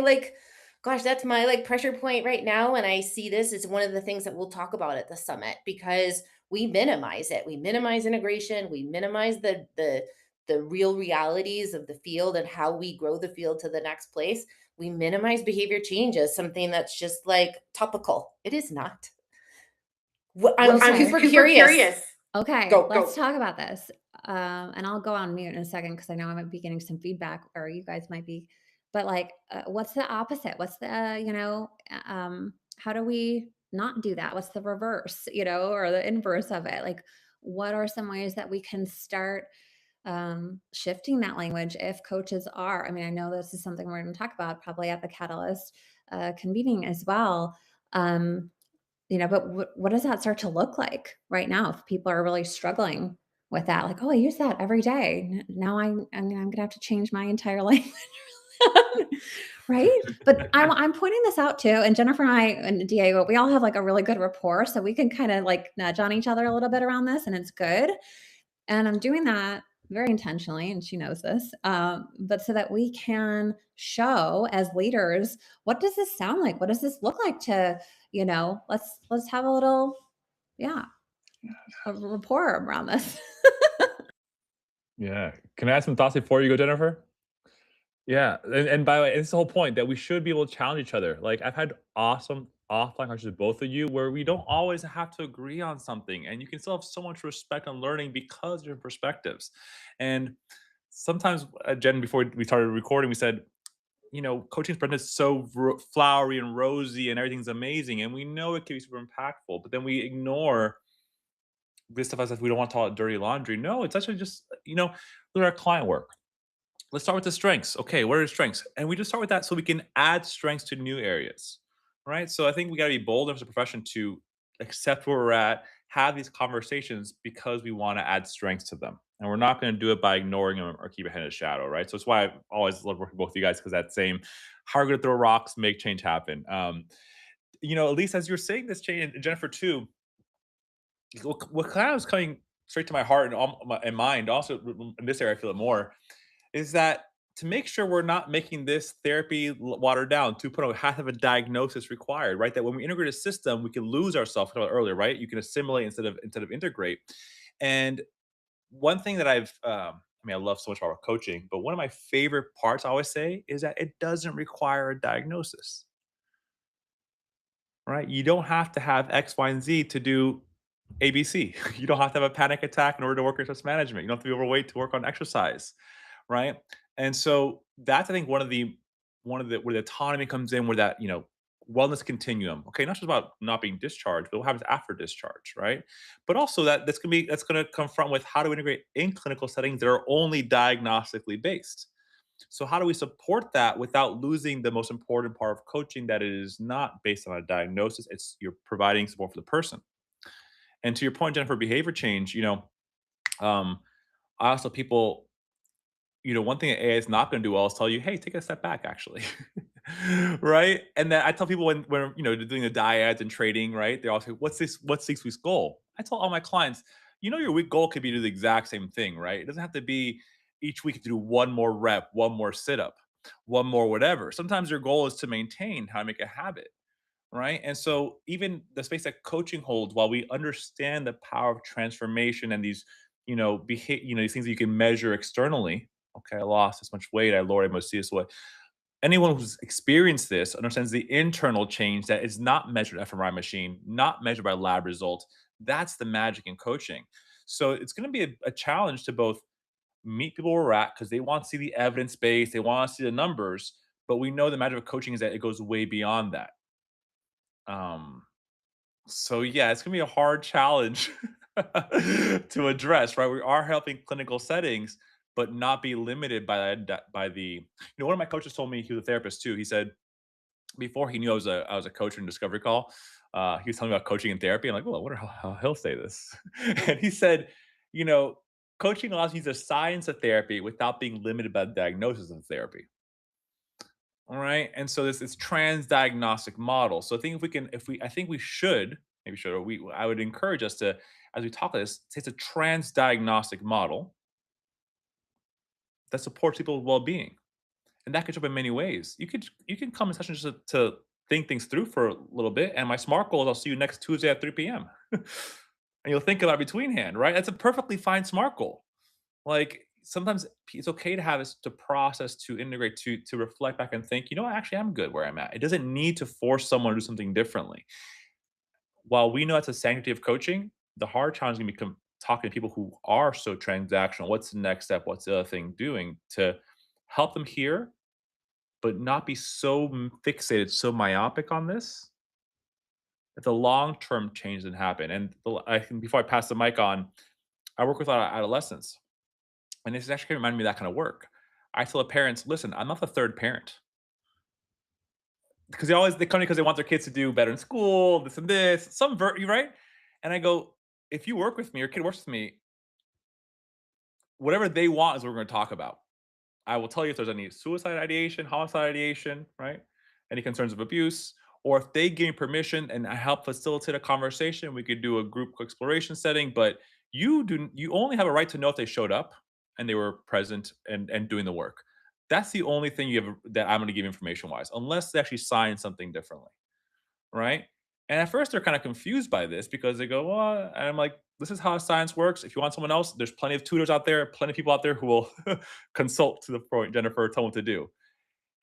gosh, that's my pressure point right now. And I see this as one of the things that we'll talk about at the summit, because we minimize it. We minimize integration. We minimize the real realities of the field and how we grow the field to the next place. We minimize behavior change as something that's just topical. It is not. I'm Okay. super curious. Okay, Go. let's talk about this. And I'll go on mute in a second because I know I might be getting some feedback, or you guys might be. But what's the opposite? What's the, how do we not do that? What's the reverse, or the inverse of it? Like, what are some ways that we can start shifting that language if coaches are? I mean, I know this is something we're going to talk about probably at the Catalyst convening as well. But what does that start to look like right now if people are really struggling with that? Like, oh, I use that every day. Now I'm going to have to change my entire language. Right. But I'm pointing this out too. And Jennifer and I and Diego, we all have a really good rapport. So we can kind of nudge on each other a little bit around this, and it's good. And I'm doing that very intentionally, and she knows this, but so that we can show as leaders, what does this sound like? What does this look like to, let's have a little, a rapport around this. Yeah. Can I add some thoughts before you go, Jennifer? Yeah. And by the way, it's the whole point that we should be able to challenge each other. Like, I've had awesome offline coaches, both of you, where we don't always have to agree on something, and you can still have so much respect and learning because of your perspectives. And sometimes, Jen, before we started recording, we said, coaching presented is so flowery and rosy and everything's amazing. And we know it can be super impactful, but then we ignore this stuff as if we don't want to talk about dirty laundry. No, it's actually just, look at our client work. Let's start with the strengths. Okay, what are the strengths? And we just start with that so we can add strengths to new areas. Right. So I think we got to be bold as a profession to accept where we're at, have these conversations because we want to add strengths to them. And we're not going to do it by ignoring them or keep a head in the shadow. Right. So it's why I've always loved working with both of you guys, because that same how are we going to throw rocks, make change happen. At least as you're saying this change, and Jennifer too, what kind of was coming straight to my heart and, and mind, also in this area, I feel it more, is that to make sure we're not making this therapy watered down, to put a half of a diagnosis required, right? That when we integrate a system, we can lose ourselves. Earlier, right? You can assimilate instead of integrate. And one thing that I love so much about coaching, but one of my favorite parts I always say is that it doesn't require a diagnosis, right? You don't have to have X, Y, and Z to do ABC. You don't have to have a panic attack in order to work with stress management. You don't have to be overweight to work on exercise, right? And so that's, I think, one of the where the autonomy comes in, where that wellness continuum. Okay, not just about not being discharged, but what happens after discharge, right? But also that's gonna confront with how to integrate in clinical settings that are only diagnostically based. So how do we support that without losing the most important part of coaching, that it is not based on a diagnosis? It's you're providing support for the person. And to your point, Jennifer, behavior change, um, I also people, one thing that AI is not going to do well is tell you, hey, take a step back, actually. Right. And then I tell people when they're doing the dyads and trading, right? They all say, what's 6 weeks goal? I tell all my clients, your week goal could be to do the exact same thing, right? It doesn't have to be each week to do one more rep, one more sit-up, one more whatever. Sometimes your goal is to maintain how to make a habit. Right. And so even the space that coaching holds, while we understand the power of transformation and these, these things that you can measure externally. Okay, I lost this much weight, I lowered my this way. Anyone who's experienced this understands the internal change that is not measured at fMRI machine, not measured by lab results. That's the magic in coaching. So it's going to be a challenge to both meet people where we're at, because they want to see the evidence base, they want to see the numbers, but we know the magic of coaching is that it goes way beyond that. Um, so yeah, it's gonna be a hard challenge to address, right? We are helping clinical settings, but not be limited one of my coaches told me, he was a therapist too. He said before he knew I was a coach in Discovery Call, he was telling me about coaching and therapy. I'm like, well, I wonder how he'll say this. And he said, you know, coaching allows you to use the science of therapy without being limited by the diagnosis of therapy. All right. And so this is trans diagnostic model. So I think I think we should, maybe should, or I would encourage us to, as we talk about this, say it's a trans diagnostic model that supports people's well-being. And that could show up in many ways. You can come in session just to think things through for a little bit. And my SMART goal is I'll see you next Tuesday at 3 p.m. And you'll think about between hand, right? That's a perfectly fine SMART goal. Like sometimes it's okay to have this to process, to integrate, to reflect back and think, actually I'm good where I'm at. It doesn't need to force someone to do something differently. While we know it's a sanctity of coaching, the hard challenge is going to be talking to people who are so transactional. What's the next step? What's the other thing doing to help them hear, but not be so fixated, so myopic on this that the long-term change didn't happen. And I think before I pass the mic on, I work with a lot of adolescents. And this is actually reminding me of that kind of work. I tell the parents, listen, I'm not the third parent. Because they come because they want their kids to do better in school, this and this, right? And I go, if you work with me, your kid works with me, whatever they want is what we're going to talk about. I will tell you if there's any suicide ideation, homicide ideation, right? Any concerns of abuse, or if they give me permission and I help facilitate a conversation, we could do a group exploration setting. But you only have a right to know if they showed up and they were present and doing the work. That's the only thing you have that I'm going to give information wise, unless they actually sign something differently, right? And at first they're kind of confused by this because they go, well, and I'm like, this is how science works. If you want someone else, there's plenty of tutors out there, plenty of people out there who will consult, to the point Jennifer told them to do.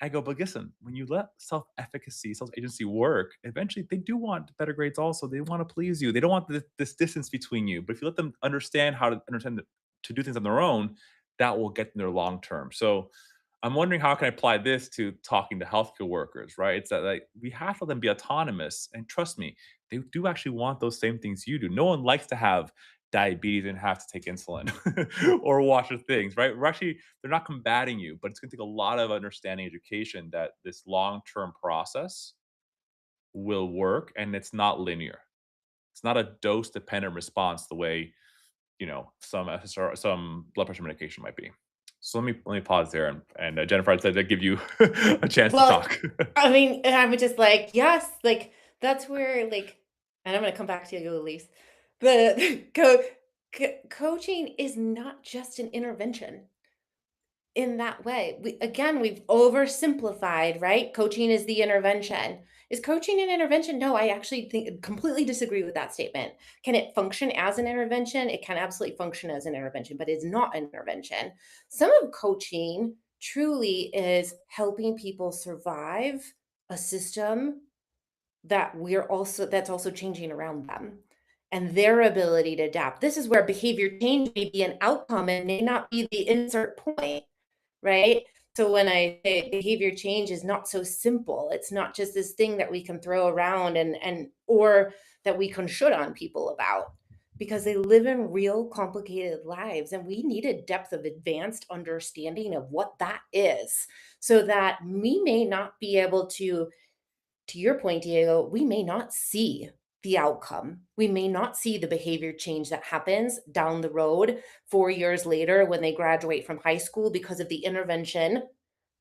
I go, but listen, when you let self-efficacy, self-agency work, eventually they do want better grades also. They want to please you. They don't want this distance between you. But if you let them understand how to understand to do things on their own, that will get them there long term. So I'm wondering how can I apply this to talking to healthcare workers, right? It's that like we have to let them be autonomous, and trust me, they do actually want those same things you do. No one likes to have diabetes and have to take insulin or watch the things, right? We're actually they're not combating you, but it's going to take a lot of understanding, education that this long term process will work, and it's not linear. It's not a dose dependent response the way some SSR, some blood pressure medication might be. So let me pause there, and Jennifer, I'd say that give you a chance to Well, talk. I mean, and I would just like, yes, like that's where like, and I'm gonna come back to you, Elise. The coaching is not just an intervention in that way. We've oversimplified, right? Coaching is the intervention. Is coaching an intervention? No, I actually think completely disagree with that statement. Can it function as an intervention? It can absolutely function as an intervention, but it's not an intervention. Some of coaching truly is helping people survive a system that's also changing around them and their ability to adapt. This is where behavior change may be an outcome and may not be the insert point, right? So when I say behavior change is not so simple, it's not just this thing that we can throw around and or that we can should on people about because they live in real complicated lives and we need a depth of advanced understanding of what that is so that we may not be able to your point, Diego, we may not see the outcome. We may not see the behavior change that happens down the road 4 years later when they graduate from high school because of the intervention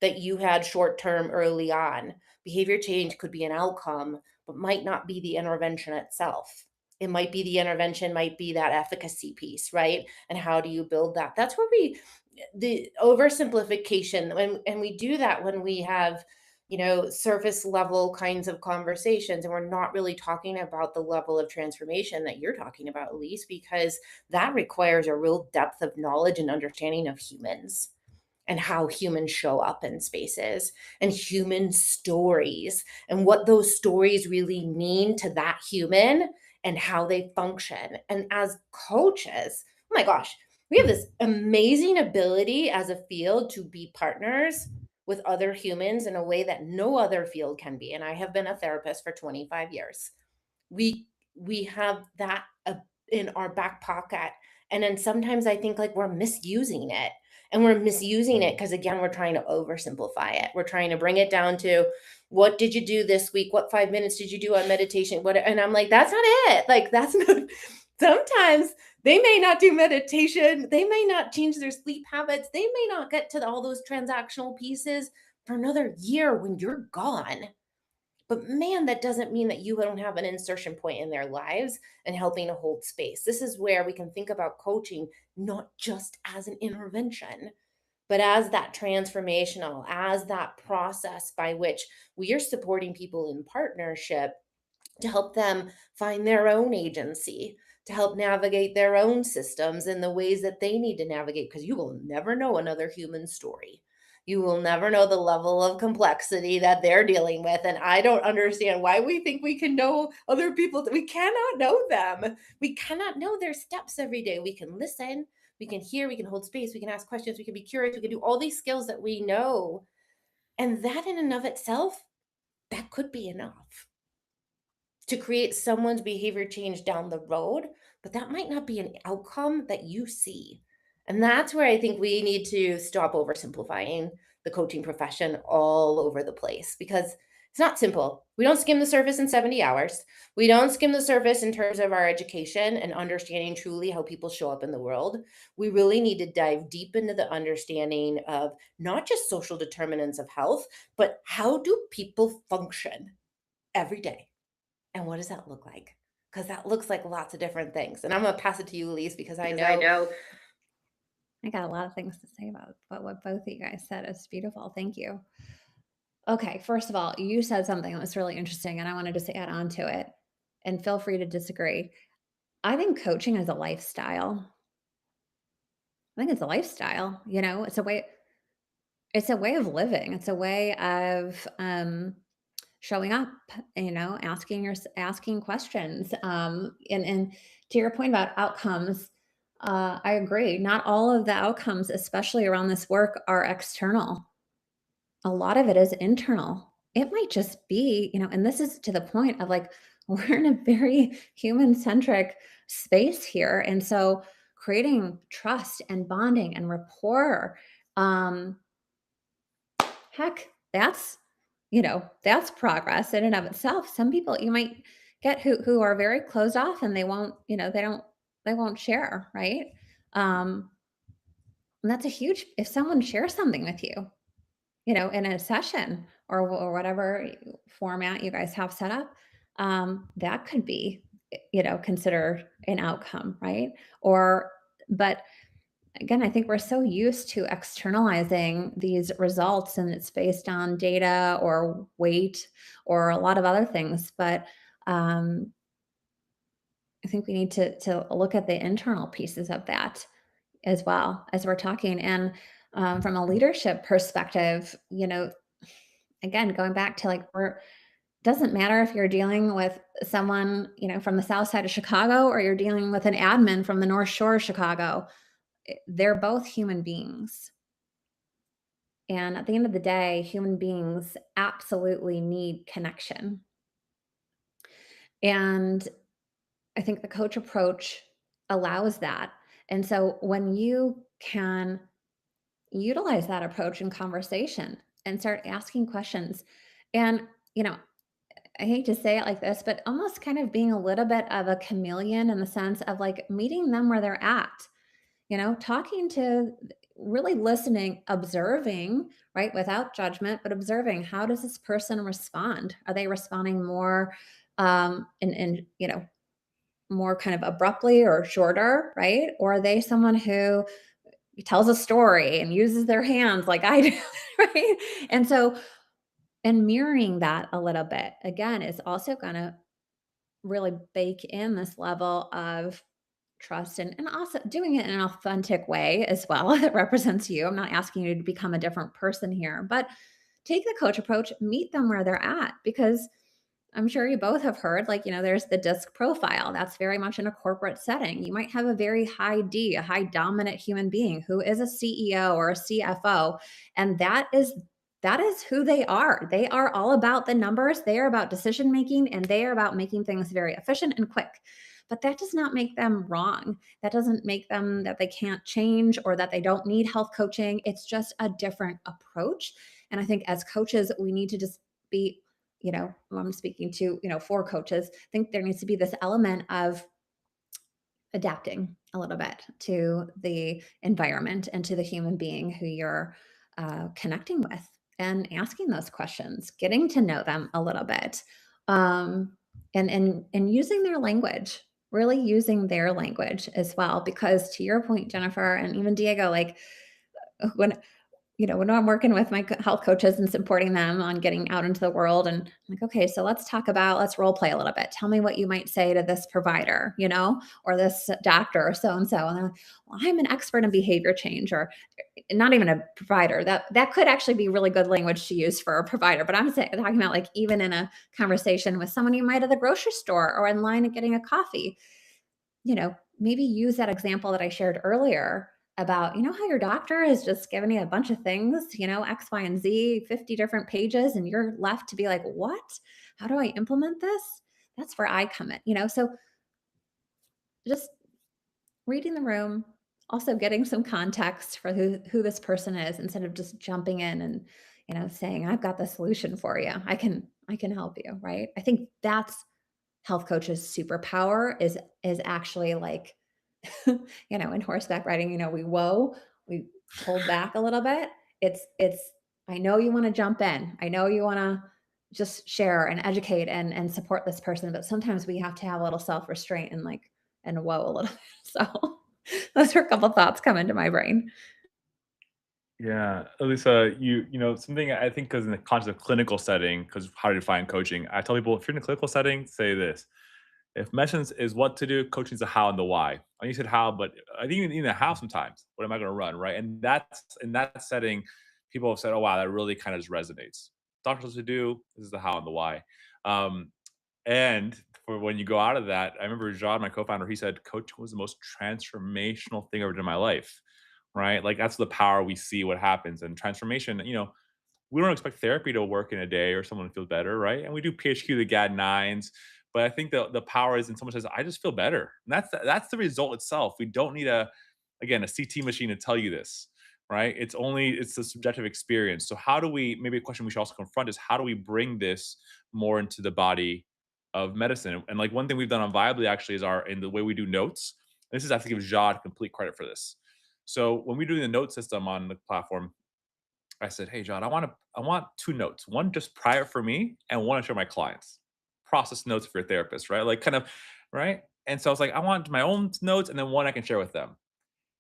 that you had short term early on. Behavior change could be an outcome, but might not be the intervention itself. It might be the intervention, might be that efficacy piece, right? And how do you build that? That's where the oversimplification, and we do that when we have surface level kinds of conversations. And we're not really talking about the level of transformation that you're talking about, Elise, because that requires a real depth of knowledge and understanding of humans and how humans show up in spaces and human stories and what those stories really mean to that human and how they function. And as coaches, oh my gosh, we have this amazing ability as a field to be partners with other humans in a way that no other field can be. And I have been a therapist for 25 years. We have that in our back pocket. And then sometimes I think like we're misusing it. And we're misusing it because again, we're trying to oversimplify it. We're trying to bring it down to what did you do this week? What 5 minutes did you do on meditation? What and I'm like, that's not it. Like that's not sometimes they may not do meditation. They may not change their sleep habits. They may not get to all those transactional pieces for another year when you're gone. But man, that doesn't mean that you don't have an insertion point in their lives and helping to hold space. This is where we can think about coaching not just as an intervention, but as that transformational, as that process by which we are supporting people in partnership to help them find their own agency, to help navigate their own systems in the ways that they need to navigate, because you will never know another human story. You will never know the level of complexity that they're dealing with. And I don't understand why we think we can know other people. We cannot know them. We cannot know their steps every day. We can listen, we can hear, we can hold space, we can ask questions, we can be curious, we can do all these skills that we know. And that in and of itself, that could be enough to create someone's behavior change down the road, but that might not be an outcome that you see. And that's where I think we need to stop oversimplifying the coaching profession all over the place because it's not simple. We don't skim the surface in 70 hours. We don't skim the surface in terms of our education and understanding truly how people show up in the world. We really need to dive deep into the understanding of not just social determinants of health, but how do people function every day? And what does that look like? Because that looks like lots of different things. And I'm going to pass it to you, Elise, because I know. I got a lot of things to say about what both of you guys said. It's beautiful. Thank you. Okay, first of all, you said something that was really interesting, and I wanted to just add on to it. And feel free to disagree. I think coaching is a lifestyle. I think it's a lifestyle. It's a way. It's a way of living. It's a way of showing up, asking questions. And to your point about outcomes, I agree. Not all of the outcomes, especially around this work, are external. A lot of it is internal. It might just be, and this is to the point of like, we're in a very human centric space here. And so creating trust and bonding and rapport, um, heck, that's progress in and of itself. Some people you might get who are very closed off and they won't, they won't share, right? Um, and that's a huge if someone shares something with you, in a session or whatever format you guys have set up, that could be, considered an outcome, right? Or, but again, I think we're so used to externalizing these results and it's based on data or weight or a lot of other things. But um, I think we need to look at the internal pieces of that as well as we're talking. And from a leadership perspective, again, going back to like we're doesn't matter if you're dealing with someone, from the south side of Chicago or you're dealing with an admin from the North Shore of Chicago. They're both human beings. And at the end of the day, human beings absolutely need connection. And I think the coach approach allows that. And so when you can utilize that approach in conversation and start asking questions, and, you know, I hate to say it like this, but almost kind of being a little bit of a chameleon in the sense of like meeting them where they're at, talking to really listening, observing, right, without judgment, but observing how does this person respond? Are they responding more and more kind of abruptly or shorter, right? Or are they someone who tells a story and uses their hands like I do, right? And so and mirroring that a little bit again is also going to really bake in this level of trust and also doing it in an authentic way as well that represents you. I'm not asking you to become a different person here, but take the coach approach, meet them where they're at because I'm sure you both have heard, like, there's the disc profile. That's very much in a corporate setting. You might have a very high D, a high dominant human being who is a CEO or a CFO, and that is who they are. They are all about the numbers. They are about decision making and they are about making things very efficient and quick. But that does not make them wrong. That doesn't make them that they can't change or that they don't need health coaching. It's just a different approach. And I think as coaches, we need to just be, I'm speaking to, for coaches, I think there needs to be this element of adapting a little bit to the environment and to the human being who you're connecting with and asking those questions, getting to know them a little bit, and using their language, really using their language as well. Because to your point, Jennifer, and even Diego, like when when I'm working with my health coaches and supporting them on getting out into the world, and I'm like, okay, so let's role play a little bit. Tell me what you might say to this provider, or this doctor or so and so. And they're like, well, I'm an expert in behavior change, or not even a provider. That could actually be really good language to use for a provider. But talking about like even in a conversation with someone you might at the grocery store or in line at getting a coffee, maybe use that example that I shared earlier about, how your doctor is just giving you a bunch of things, X, Y, and Z, 50 different pages, and you're left to be like, what? How do I implement this? That's where I come in, So just reading the room, also getting some context for who this person is instead of just jumping in and, saying, I've got the solution for you. I can help you, right? I think that's health coach's superpower is actually like in horseback riding, we hold back a little bit. It's I know you want to jump in. I know you want to just share and educate and support this person, but sometimes we have to have a little self-restraint and whoa a little. So those are a couple thoughts come into my brain. Yeah, Elisa, something I think because in the context of clinical setting, because how to define coaching, I tell people if you're in a clinical setting, say this: if medicine is what to do, coaching is the how and the why. I know you said how, but I think even the how sometimes. What am I going to run, right? And that's in that setting, people have said, oh, wow, that really kind of just resonates. Doctors to do, this is the how and the why. Um, and for when you go out of that, I remember John, my co-founder, he said coaching was the most transformational thing I ever did in my life. Right. Like that's the power we see what happens. And transformation, we don't expect therapy to work in a day or someone feels better, right? And we do PHQ, the GAD-9s, but I think the power is when someone says, "I just feel better," and that's the result itself. We don't need a CT machine to tell you this, right? It's a subjective experience. So how do we? Maybe a question we should also confront is how do we bring this more into the body of medicine? And like one thing we've done on Viably actually is in the way we do notes. This is I have to give Jad complete credit for this. So when we do the note system on the platform, I said, "Hey, John, I want two notes. One just prior for me, and one to show my clients. Process notes for your therapist, right? Like kind of, right?" And so I was like, "I want my own notes, and then one I can share with them."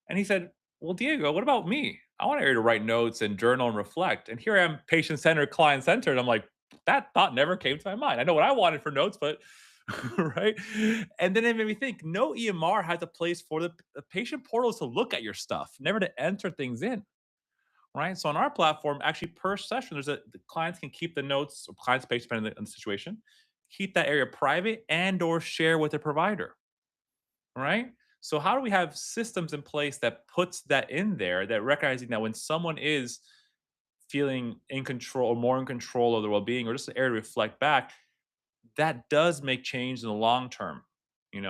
And he said, "Well, Diego, what about me? I want area to write notes and journal and reflect." And here I am, patient centered, client centered. I'm like, that thought never came to my mind. I know what I wanted for notes, but right. And then it made me think, no EMR has a place for the patient portals to look at your stuff, never to enter things in, right? So on our platform, actually per session, the clients can keep the notes, or clients pay depending on the situation, keep that area private and or share with the provider, right? So how do we have systems in place that puts that in there, that recognizing that when someone is feeling in control or more in control of their well-being or just an area to reflect back, that does make change in the long term. It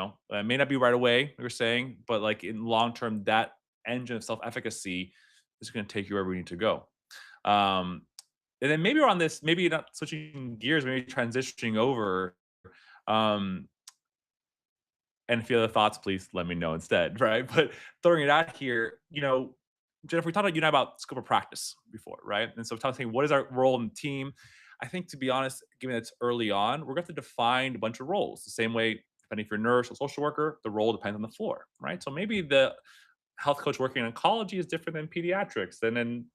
may not be right away, like you're saying, but like in long term, that engine of self-efficacy is going to take you wherever we need to go. Um, and then maybe around this, maybe not switching gears, maybe transitioning over. Um, and if you have other thoughts, please let me know instead, right? But throwing it out here, Jennifer, we talked about you and I about scope of practice before, right? And so talking, what is our role in the team? I think to be honest, given it's early on, we're going to have to define a bunch of roles. The same way, depending if you're a nurse or social worker, the role depends on the floor, right? So maybe the health coach working in oncology is different than pediatrics, than in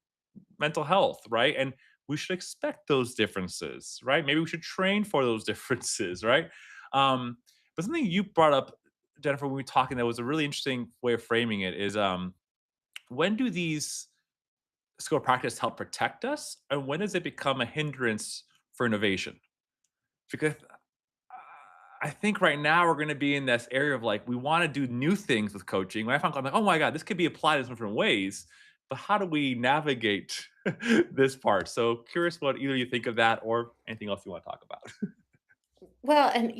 mental health, right? And we should expect those differences, right? Maybe we should train for those differences, right? Um, but something you brought up, Jennifer, when we were talking, that was a really interesting way of framing it is when do these skill practice help protect us, and when does it become a hindrance for innovation? Because I think right now we're going to be in this area of like we want to do new things with coaching. When I found, I'm like, oh my god, this could be applied in different ways. But how do we navigate this part? So curious what either you think of that or anything else you want to talk about. Well, and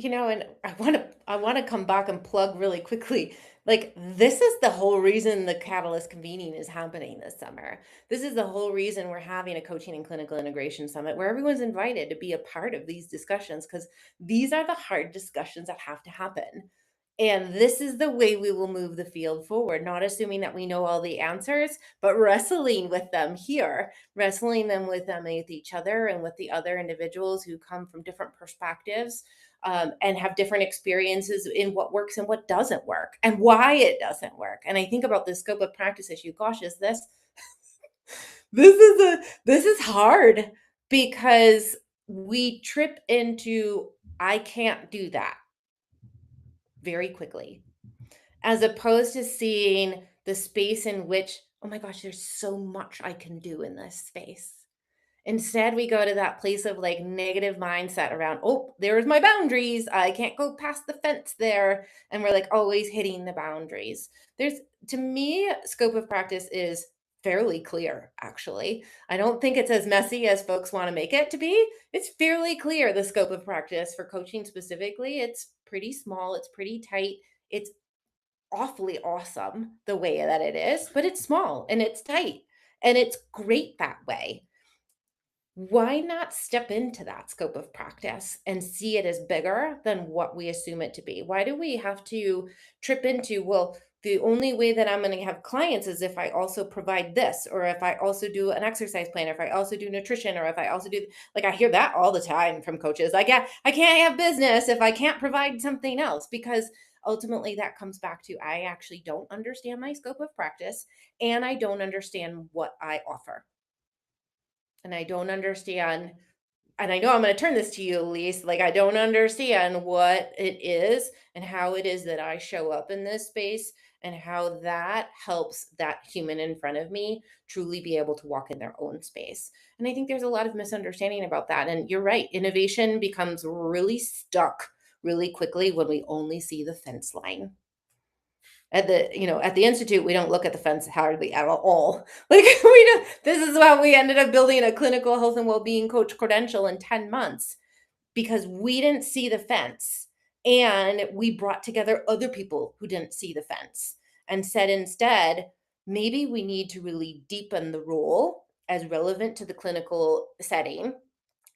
I want to come back and plug really quickly. Like this is the whole reason the Catalyst convening is happening this summer. This is the whole reason we're having a coaching and clinical integration summit where everyone's invited to be a part of these discussions because these are the hard discussions that have to happen. And this is the way we will move the field forward, not assuming that we know all the answers, but wrestling with them here, wrestling them with them with each other and with the other individuals who come from different perspectives, and have different experiences in what works and what doesn't work and why it doesn't work. And I think about the scope of practice issue. Gosh, is this this is hard because we trip into I can't do that very quickly, as opposed to seeing the space in which, oh my gosh, there's so much I can do in this space. Instead, we go to that place of like negative mindset around, oh, there's my boundaries. I can't go past the fence there. And we're like always hitting the boundaries. There's, to me, scope of practice is fairly clear, actually. I don't think it's as messy as folks want to make it to be. It's fairly clear, the scope of practice for coaching specifically. It's pretty small, it's pretty tight. It's awfully awesome the way that it is, but it's small and it's tight and it's great that way. Why not step into that scope of practice and see it as bigger than what we assume it to be? Why do we have to trip into, well, the only way that I'm going to have clients is if I also provide this, or if I also do an exercise plan, or if I also do nutrition, or if I also do, like, I hear that all the time from coaches. I can't have business if I can't provide something else, because ultimately that comes back to I actually don't understand my scope of practice and I don't understand what I offer. And I don't understand and I know I'm going to turn this to you, Elise. Like, I don't understand what it is and how it is that I show up in this space and how that helps that human in front of me truly be able to walk in their own space. And I think there's a lot of misunderstanding about that. And you're right, innovation becomes really stuck really quickly when we only see the fence line. At the institute, we don't look at the fence hardly at all. Like, we don't. This is why we ended up building a clinical health and well-being coach credential in 10 months, because we didn't see the fence, and we brought together other people who didn't see the fence and said, instead, maybe we need to really deepen the role as relevant to the clinical setting,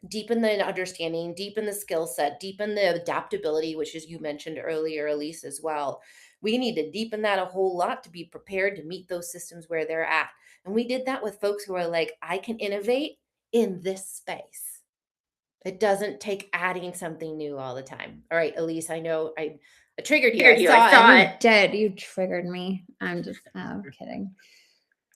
deepen the understanding, deepen the skill set, deepen the adaptability, which, as you mentioned earlier, Elise, as well. We need to deepen that a whole lot to be prepared to meet those systems where they're at. And we did that with folks who are like, I can innovate in this space. It doesn't take adding something new all the time. All right, Elise, I know I triggered you. I saw You it. did. You triggered me. I'm just kidding.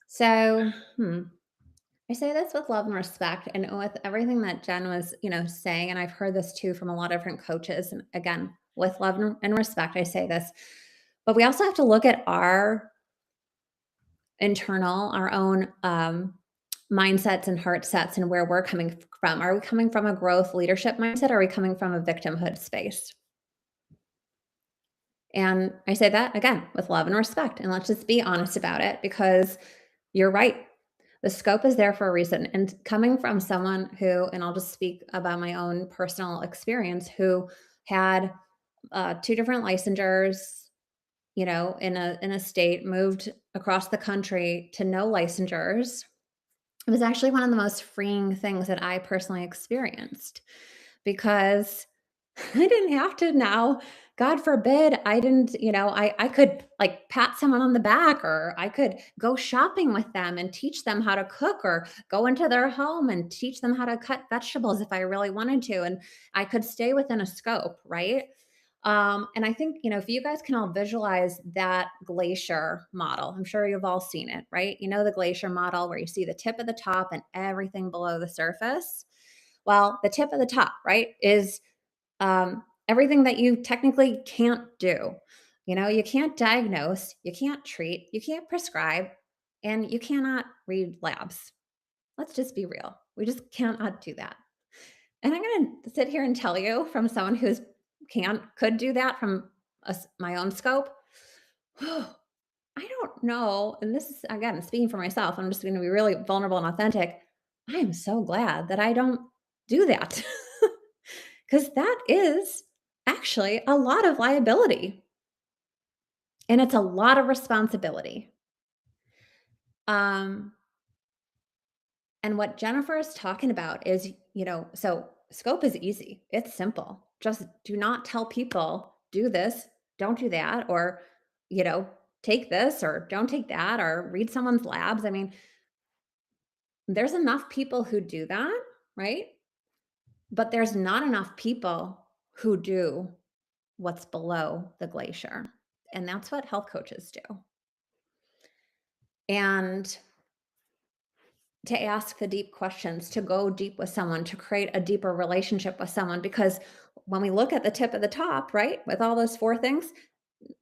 So, I say this with love and respect, and with everything that Jen was, saying, and I've heard this too from a lot of different coaches. And again, with love and respect, I say this, but we also have to look at our our own mindsets and heart sets and where we're coming from. Are we coming from a growth leadership mindset? Or are we coming from a victimhood space? And I say that again with love and respect. And let's just be honest about it, because you're right. The scope is there for a reason. And coming from someone who, and I'll just speak about my own personal experience, who had 2 different licensures, in a state, moved across the country to no licensures. It was actually one of the most freeing things that I personally experienced, because I didn't have to now. God forbid, I didn't, I could like pat someone on the back, or I could go shopping with them and teach them how to cook, or go into their home and teach them how to cut vegetables if I really wanted to. And I could stay within a scope, right? And I think, if you guys can all visualize that glacier model, I'm sure you've all seen it, right? The glacier model where you see the tip of the top and everything below the surface. Well, the tip of the top, right, is everything that you technically can't do. You can't diagnose, you can't treat, you can't prescribe, and you cannot read labs. Let's just be real. We just cannot do that. And I'm going to sit here and tell you, from someone who's could do that from my own scope. I don't know. And this is, again, speaking for myself, I'm just going to be really vulnerable and authentic. I am so glad that I don't do that, because that is actually a lot of liability, and it's a lot of responsibility. And what Jennifer is talking about is, so scope is easy. It's simple. Just do not tell people, do this, don't do that, or, take this or don't take that, or read someone's labs. I mean, there's enough people who do that, right? But there's not enough people who do what's below the glacier. And that's what health coaches do. And to ask the deep questions, to go deep with someone, to create a deeper relationship with someone. Because when we look at the tip of the top, right, with all those 4 things,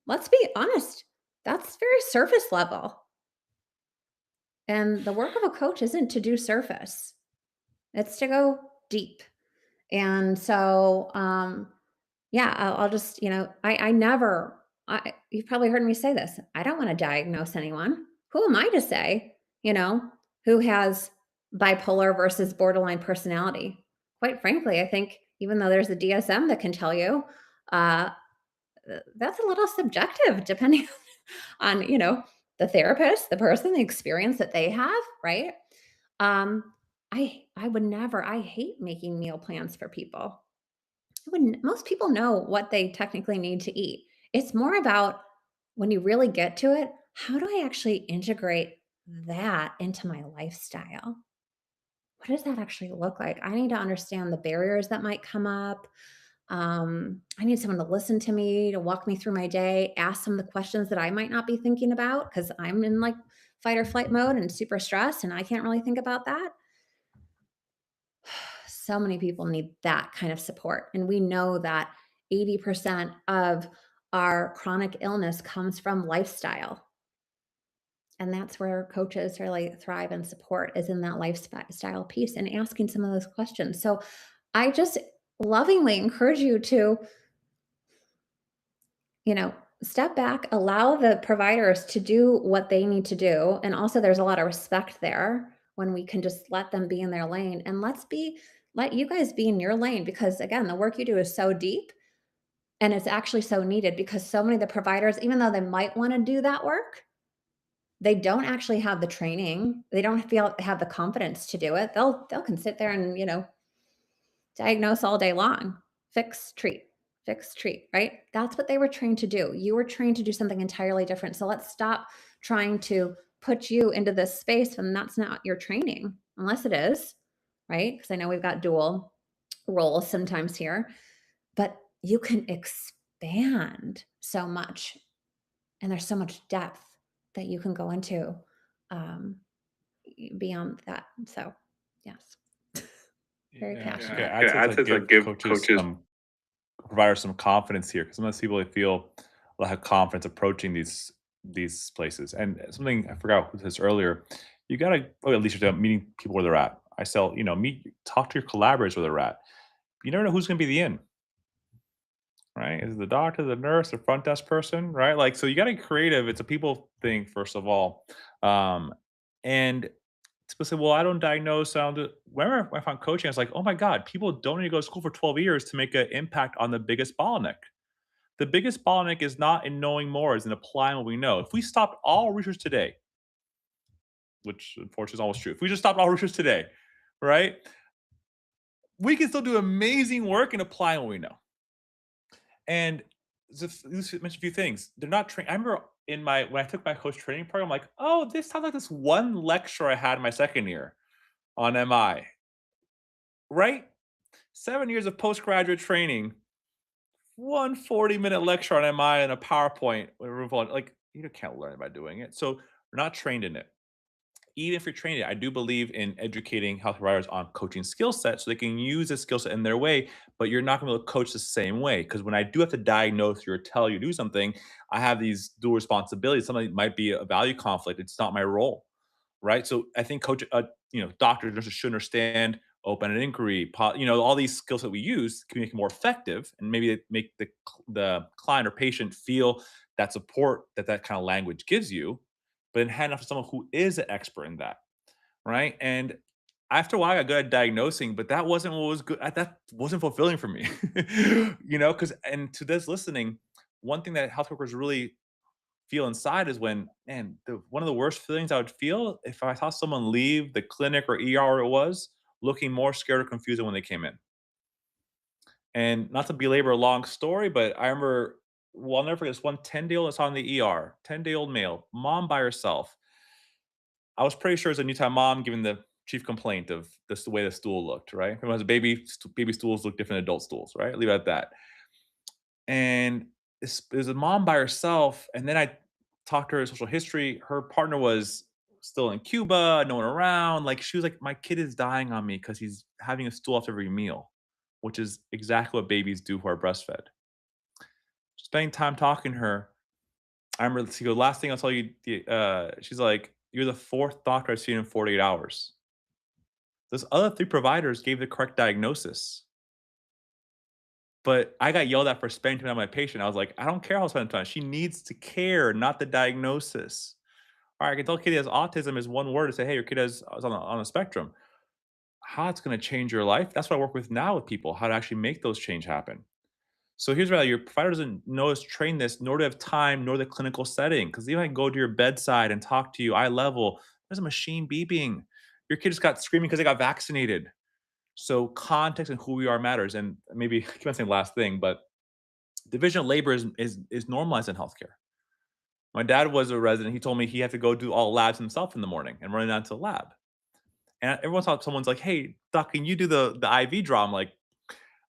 let's be honest, that's very surface level. And the work of a coach isn't to do surface, it's to go deep. And so, yeah, I'll just, you've probably heard me say this. I don't want to diagnose anyone. Who am I to say, who has bipolar versus borderline personality? Quite frankly, I think even though there's a DSM that can tell you, that's a little subjective depending on, the therapist, the person, the experience that they have, right? I would never, I hate making meal plans for people. Most people know what they technically need to eat. It's more about, when you really get to it, how do I actually integrate that into my lifestyle? What does that actually look like? I need to understand the barriers that might come up. I need someone to listen to me, to walk me through my day, ask some of the questions that I might not be thinking about, because I'm in like fight or flight mode and super stressed, and I can't really think about that. So many people need that kind of support. And we know that 80% of our chronic illness comes from lifestyle. And that's where coaches really thrive and support is in that lifestyle piece and asking some of those questions. So I just lovingly encourage you to, you know, step back, allow the providers to do what they need to do. And also there's a lot of respect there when we can just let them be in their lane and let you guys be in your lane because again, the work you do is so deep and it's actually so needed because so many of the providers, even though they might want to do that work, they don't actually have the training. They don't have the confidence to do it. They'll can sit there and, diagnose all day long, fix, treat, fix, treat, right? That's what they were trained to do. You were trained to do something entirely different. So let's stop trying to put you into this space when that's not your training, unless it is, right? Because I know we've got dual roles sometimes here, but you can expand so much and there's so much depth that you can go into um, beyond that. So, yes, very Yeah, passionate. okay. I'd say it's like give coaches providers some confidence here because sometimes people feel lack of confidence approaching these places. And something I forgot this earlier, you gotta at least you're meeting people where they're at. I sell, talk to your collaborators where they're at. You never know who's gonna be the in, right? Is it the doctor, the nurse, the front desk person, right? Like, so you gotta get creative. It's a people thing, first of all. And people say, well, I don't diagnose. I don't do. Whenever I found coaching, I was like, oh my God, people don't need to go to school for 12 years to make an impact on the biggest bottleneck. The biggest bottleneck is not in knowing more, is in applying what we know. If we stopped all research today, which unfortunately is always true, if we just stopped all research today, right, we can still do amazing work and apply what we know. And just mention a few things. They're not trained. I remember when I took my coach training program, I'm like, oh, this sounds like this one lecture I had in my second year on MI, right? 7 years of postgraduate training, one 40-minute lecture on MI and a PowerPoint with a room full like, you can't learn by doing it. So we're not trained in it. Even if you're trained in it, I do believe in educating health providers on coaching skill sets so they can use the skill set in their way, but you're not going to be able to coach the same way. Because when I do have to diagnose you or tell you to do something, I have these dual responsibilities. Something might be a value conflict. It's not my role, right? So I think doctors, nurses should understand open-ended inquiry, all these skills that we use can make it more effective and maybe make the client or patient feel that support that kind of language gives you, but then hand off to someone who is an expert in that, right? And after a while, I got good at diagnosing, but that wasn't what was good. That wasn't fulfilling for me, because and to this listening, one thing that health workers really feel inside is when, man, one of the worst feelings I would feel if I saw someone leave the clinic or ER it was looking more scared or confused than when they came in. And not to belabor a long story, but I remember, well, I'll never forget this one 10-day-old that's on the ER, 10-day-old male, mom by herself. I was pretty sure it's a new time mom giving the chief complaint of this the way the stool looked, right? Everyone has a baby stools look different than adult stools, right? Leave it at that. And there's a mom by herself, and then I talked to her social history. Her partner was still in Cuba, no one around. Like she was like, my kid is dying on me because he's having a stool after every meal, which is exactly what babies do who are breastfed. Spending time talking to her, I remember she goes, last thing I'll tell you, she's like, you're the fourth doctor I've seen in 48 hours. Those other three providers gave the correct diagnosis. But I got yelled at for spending time on my patient. I was like, I don't care how I spend time. She needs to care, not the diagnosis. All right, I can tell a kid has autism is one word to say, hey, your kid is on a spectrum. How it's going to change your life? That's what I work with now with people, how to actually make those change happen. So here's where your provider doesn't know is train this, nor do have time, nor the clinical setting. Because even I can go to your bedside and talk to you eye level, there's a machine beeping. Your kid just got screaming because they got vaccinated. So context and who we are matters. And maybe I keep on saying last thing, but division of labor is normalized in healthcare. My dad was a resident. He told me he had to go do all labs himself in the morning and run down to the lab. And everyone thought someone's like, hey, doc, can you do the IV draw? I'm like,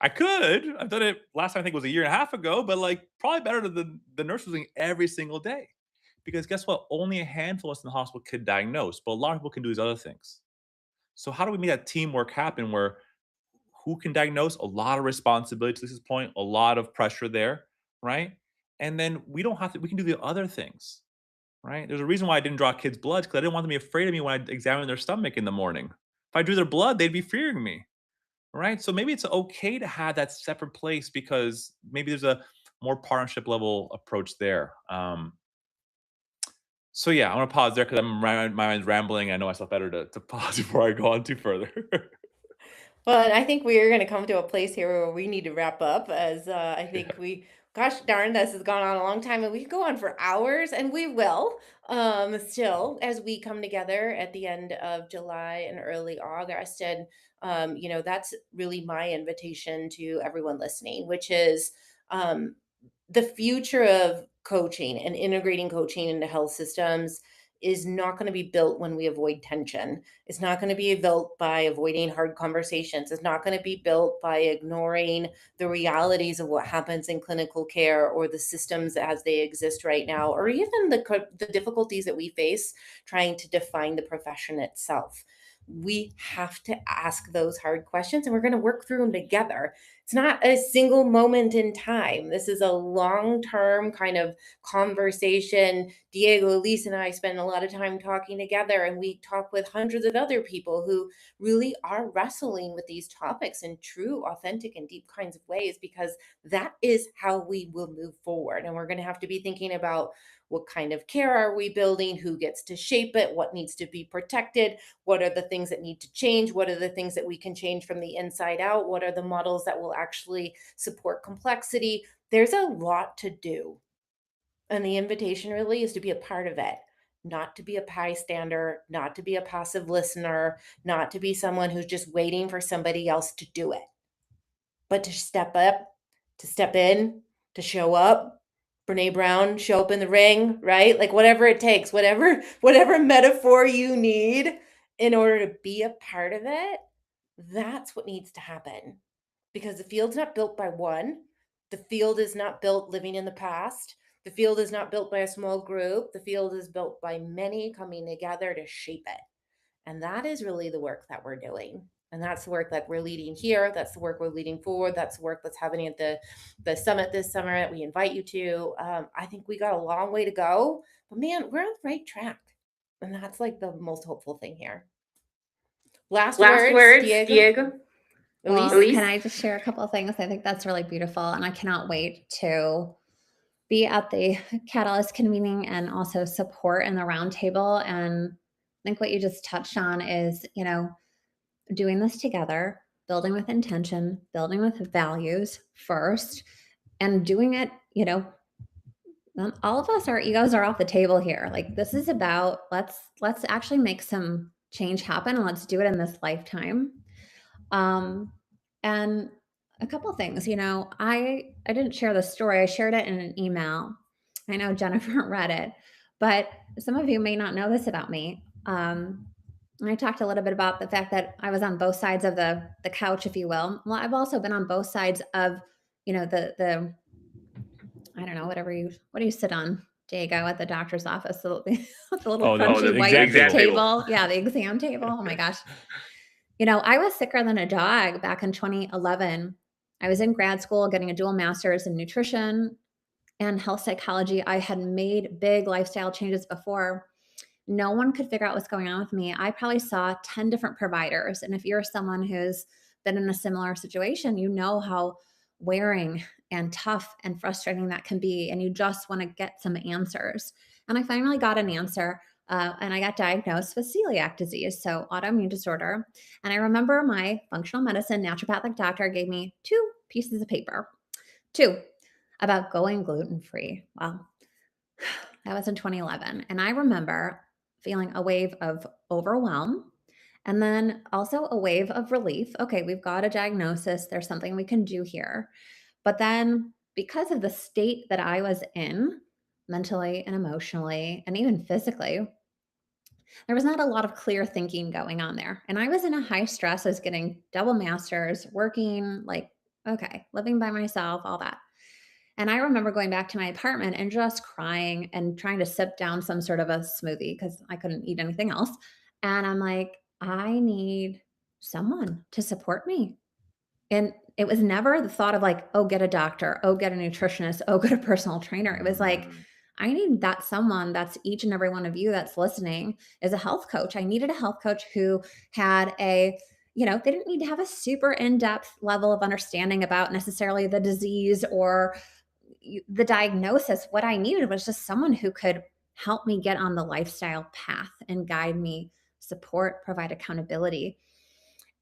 I could. I've done it last time I think was a year and a half ago, but like probably better than the nurse was doing every single day. Because guess what? Only a handful of us in the hospital could diagnose, but a lot of people can do these other things. So how do we make that teamwork happen where who can diagnose? A lot of responsibility to this point, a lot of pressure there, right? And then we don't have to, we can do the other things, right? There's a reason why I didn't draw kids' blood because I didn't want them to be afraid of me when I examined their stomach in the morning. If I drew their blood, they'd be fearing me, right? So maybe it's okay to have that separate place because maybe there's a more partnership level approach there. So yeah, I'm gonna pause there because my mind's rambling. I know myself better to pause before I go on too further. Well, and I think we're going to come to a place here where we need to wrap up as I think Yeah. gosh darn, this has gone on a long time and we could go on for hours and we will still as we come together at the end of July and early August. And, that's really my invitation to everyone listening, which is um, the future of coaching and integrating coaching into health systems is not going to be built when we avoid tension. It's not going to be built by avoiding hard conversations. It's not going to be built by ignoring the realities of what happens in clinical care or the systems as they exist right now, or even the difficulties that we face trying to define the profession itself. We have to ask those hard questions and we're going to work through them together. It's not a single moment in time. This is a long term kind of conversation. Diego, Elise, and I spend a lot of time talking together, and we talk with hundreds of other people who really are wrestling with these topics in true, authentic, and deep kinds of ways because that is how we will move forward. And we're going to have to be thinking about what kind of care are we building, who gets to shape it, what needs to be protected, what are the things that need to change, what are the things that we can change from the inside out, what are the models that will actually support complexity. There's a lot to do. And the invitation really is to be a part of it, not to be a bystander, not to be a passive listener, not to be someone who's just waiting for somebody else to do it, but to step up, to step in, to show up. Brene Brown, show up in the ring, right? Like whatever it takes, whatever metaphor you need in order to be a part of it, that's what needs to happen. Because the field's not built by one. The field is not built living in the past. The field is not built by a small group. The field is built by many coming together to shape it. And that is really the work that we're doing. And that's the work that we're leading here. That's the work we're leading forward. That's the work that's happening at the summit this summer that we invite you to. I think we got a long way to go, but man, we're on the right track. And that's like the most hopeful thing here. Last words, Diego. Well, Elise? can I just share a couple of things? I think that's really beautiful. And I cannot wait to be at the Catalyst convening and also support in the roundtable. And I think what you just touched on is, doing this together, building with intention, building with values first, and doing it, all of us, our egos are off the table here. Like this is about let's actually make some change happen and let's do it in this lifetime. And a couple of things, I didn't share the story. I shared it in an email. I know Jennifer read it, but some of you may not know this about me. I talked a little bit about the fact that I was on both sides of the couch, if you will. Well, I've also been on both sides of, the I don't know, what do you sit on, Diego, at the doctor's office? The little crunchy white exam table. Yeah, the exam table. Oh my gosh. I was sicker than a dog back in 2011. I was in grad school getting a dual master's in nutrition and health psychology. I had made big lifestyle changes before. No one could figure out what's going on with me. I probably saw 10 different providers. And if you're someone who's been in a similar situation, you know how wearing and tough and frustrating that can be. And you just want to get some answers. And I finally got an answer. And I got diagnosed with celiac disease, so autoimmune disorder. And I remember my functional medicine naturopathic doctor gave me 2 pieces of paper, 2, about going gluten-free. Well, that was in 2011. And I remember feeling a wave of overwhelm and then also a wave of relief. Okay, we've got a diagnosis. There's something we can do here. But then because of the state that I was in, mentally and emotionally, and even physically, there was not a lot of clear thinking going on there. And I was in a high stress. I was getting double masters, working, like, okay, living by myself, all that. And I remember going back to my apartment and just crying and trying to sip down some sort of a smoothie because I couldn't eat anything else. And I'm like, I need someone to support me. And it was never the thought of like, oh, get a doctor, oh, get a nutritionist, oh, get a personal trainer. It was like, Mm, I need that someone that's each and every one of you that's listening is a health coach. I needed a health coach who had they didn't need to have a super in depth level of understanding about necessarily the disease or the diagnosis. What I needed was just someone who could help me get on the lifestyle path and guide me, support, provide accountability.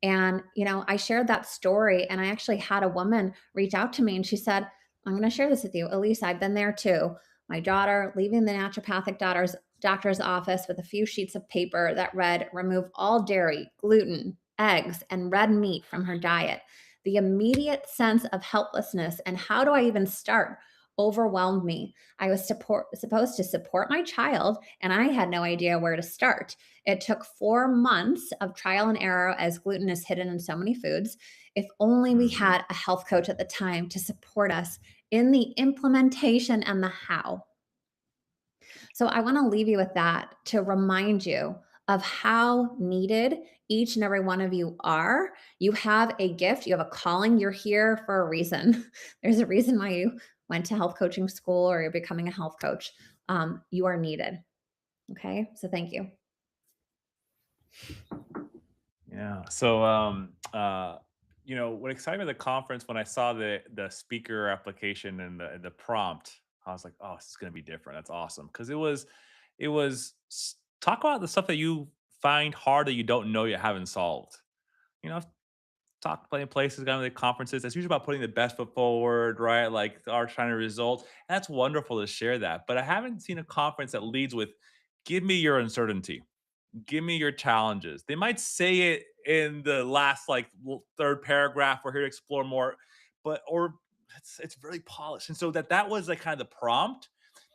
And, I shared that story and I actually had a woman reach out to me and she said, I'm going to share this with you. Elise, I've been there too. My daughter leaving the naturopathic doctor's office with a few sheets of paper that read, remove all dairy, gluten, eggs, and red meat from her diet. The immediate sense of helplessness and how do I even start overwhelmed me. I was supposed to support my child and I had no idea where to start. It took 4 months of trial and error as gluten is hidden in so many foods. If only we mhm. had a health coach at the time to support us in the implementation and the how. So I want to leave you with that to remind you of how needed each and every one of you are. You have a gift, you have a calling, you're here for a reason. There's a reason why you went to health coaching school or you're becoming a health coach. You are needed. Okay. So thank you. Yeah. So, what excited me at the conference when I saw the speaker application and the prompt, I was like, oh, this is gonna be different. That's awesome. Because talk about the stuff that you find hard that you don't know you haven't solved. I've talked plenty of places, gone to the conferences. It's usually about putting the best foot forward, right? Like our trying to result. And that's wonderful to share that. But I haven't seen a conference that leads with give me your uncertainty, give me your challenges. They might say it in the last like third paragraph. We're here to explore more, but or it's really polished. And so that was like kind of the prompt.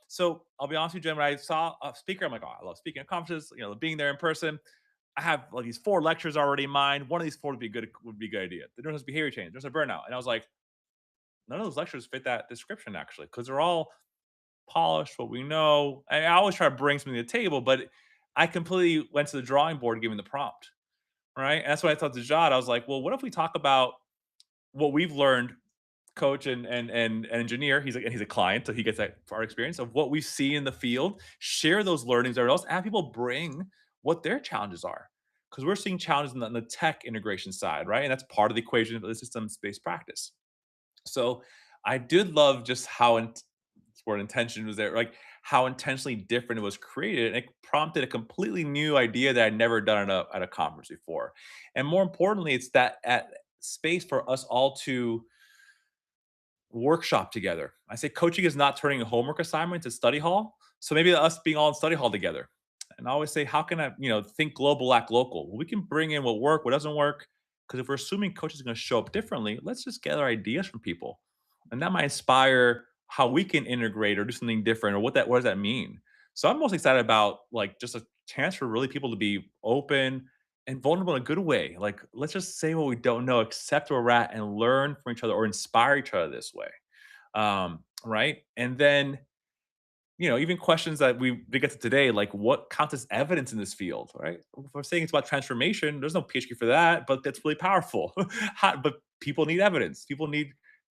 So I'll be honest with you, Jen. When I saw a speaker, I'm like, oh, I love speaking at conferences. Being there in person. I have like these 4 lectures already in mind. One of these 4 would be a good idea. There's behavior change. There's a burnout, and I was like, none of those lectures fit that description actually because they're all polished, what we know. I always try to bring something to the table, but I completely went to the drawing board given the prompt, right? And that's what I thought to Jad. I was like, well, what if we talk about what we've learned, coach and engineer. He's a client, so he gets that our experience of what we see in the field, share those learnings or else have people bring what their challenges are. Because we're seeing challenges on the tech integration side, right? And that's part of the equation of the systems-based practice. So I did love just how word intention was there, like how intentionally different it was created. And it prompted a completely new idea that I'd never done at a conference before. And more importantly, it's that at space for us all to workshop together. I say coaching is not turning a homework assignment to study hall. So maybe us being all in study hall together. And I always say, how can I, think global, act local? Well, we can bring in what doesn't work. Because if we're assuming coaches are going to show up differently, let's just gather ideas from people. And that might inspire how we can integrate or do something different or what does that mean? So I'm most excited about like just a chance for really people to be open and vulnerable in a good way. Like, let's just say what we don't know, accept where we're at, and learn from each other or inspire each other this way. Right. And then, even questions that we get to today, like what counts as evidence in this field, right? If we're saying it's about transformation, there's no PhD for that, but that's really powerful. But people need evidence. People need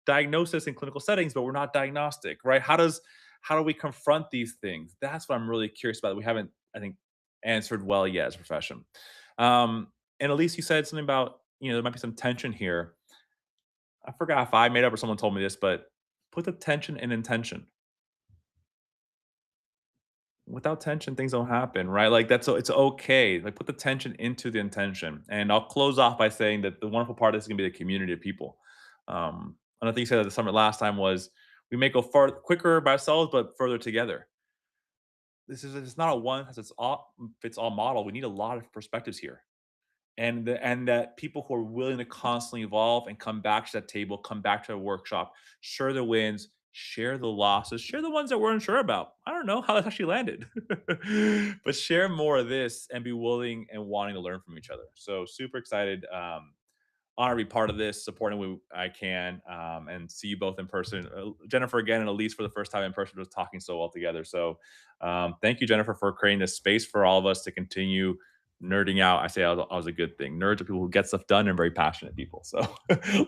diagnosis in clinical settings, but we're not diagnostic, right? How do we confront these things? That's what I'm really curious about. We haven't, I think, answered well yet as a profession. Um, and Elise, you said something about, there might be some tension here. I forgot if I made up or someone told me this, but put the tension in intention. Without tension, things don't happen, right? Like it's okay. Like put the tension into the intention. And I'll close off by saying that the wonderful part is going to be the community of people. Another thing you said at the summit last time was we may go far quicker by ourselves, but further together. It's not a one fits all model. We need a lot of perspectives here, and that people who are willing to constantly evolve and come back to that table, come back to a workshop, share the wins, share the losses, share the ones that we're unsure about. I don't know how that actually landed, but share more of this and be willing and wanting to learn from each other. So super excited. Honor to be part of this, supporting what I can, and see you both in person. Jennifer again, and Elise for the first time in person, was talking so well together. So, thank you, Jennifer, for creating this space for all of us to continue nerding out, I say I was a good thing. Nerds are people who get stuff done and very passionate people. So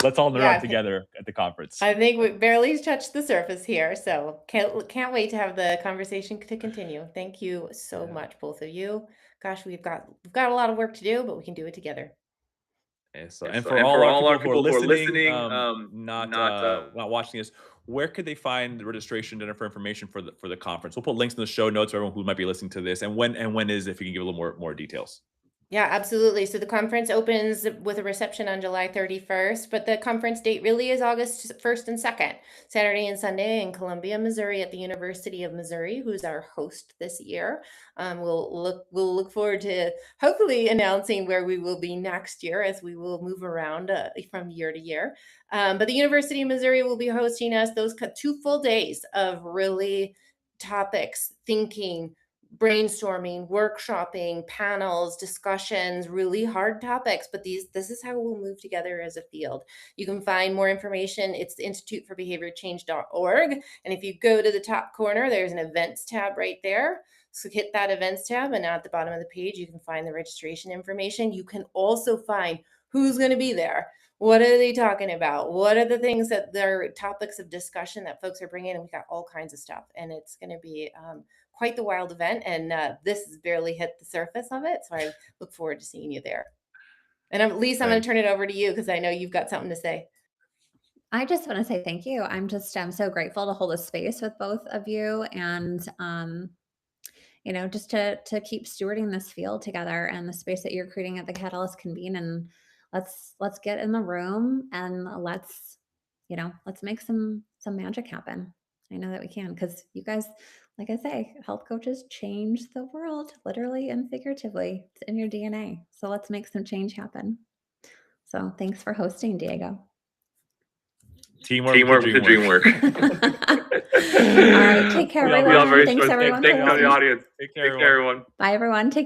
let's all nerd Yeah, out together at the conference. I think we barely touched the surface here, so can't wait to have the conversation to continue. Thank you so much, both of you. Gosh, we've got a lot of work to do, but we can do it together. And for all our people who are listening, not watching this, where could they find the registration and for information for the conference? We'll put links in the show notes for everyone who might be listening to this. And when is, if you can give a little more details. Yeah, absolutely. So the conference opens with a reception on July 31st, but the conference date really is August 1st and 2nd, Saturday and Sunday in Columbia, Missouri at the University of Missouri, who's our host this year. We'll look forward to hopefully announcing where we will be next year as we will move around from year to year. But the University of Missouri will be hosting us those 2 full days of really topics, thinking, brainstorming, workshopping, panels, discussions, really hard topics, but this is how we'll move together as a field. You can find more information. It's the instituteforbehaviorchange.org. And if you go to the top corner, there's an events tab right there. So hit that events tab, and at the bottom of the page, you can find the registration information. You can also find who's going to be there. What are they talking about? What are the things that their topics of discussion that folks are bringing? And we got all kinds of stuff, and it's going to be quite the wild event, and this has barely hit the surface of it, so I look forward to seeing you there. And I'm going to turn it over to you because I know you've got something to say. I just want to say thank you. I'm so grateful to hold a space with both of you, and just to keep stewarding this field together and the space that you're creating at the Catalyst Convene. And let's get in the room and let's make some magic happen. I know that we can, because you guys, like I say, health coaches change the world, literally and figuratively. It's in your DNA. So let's make some change happen. So thanks for hosting, Diego. Teamwork to dream work. All right. Take care, everyone. Thanks, everyone. Thanks for the audience. Take care, everyone. Bye, everyone. Take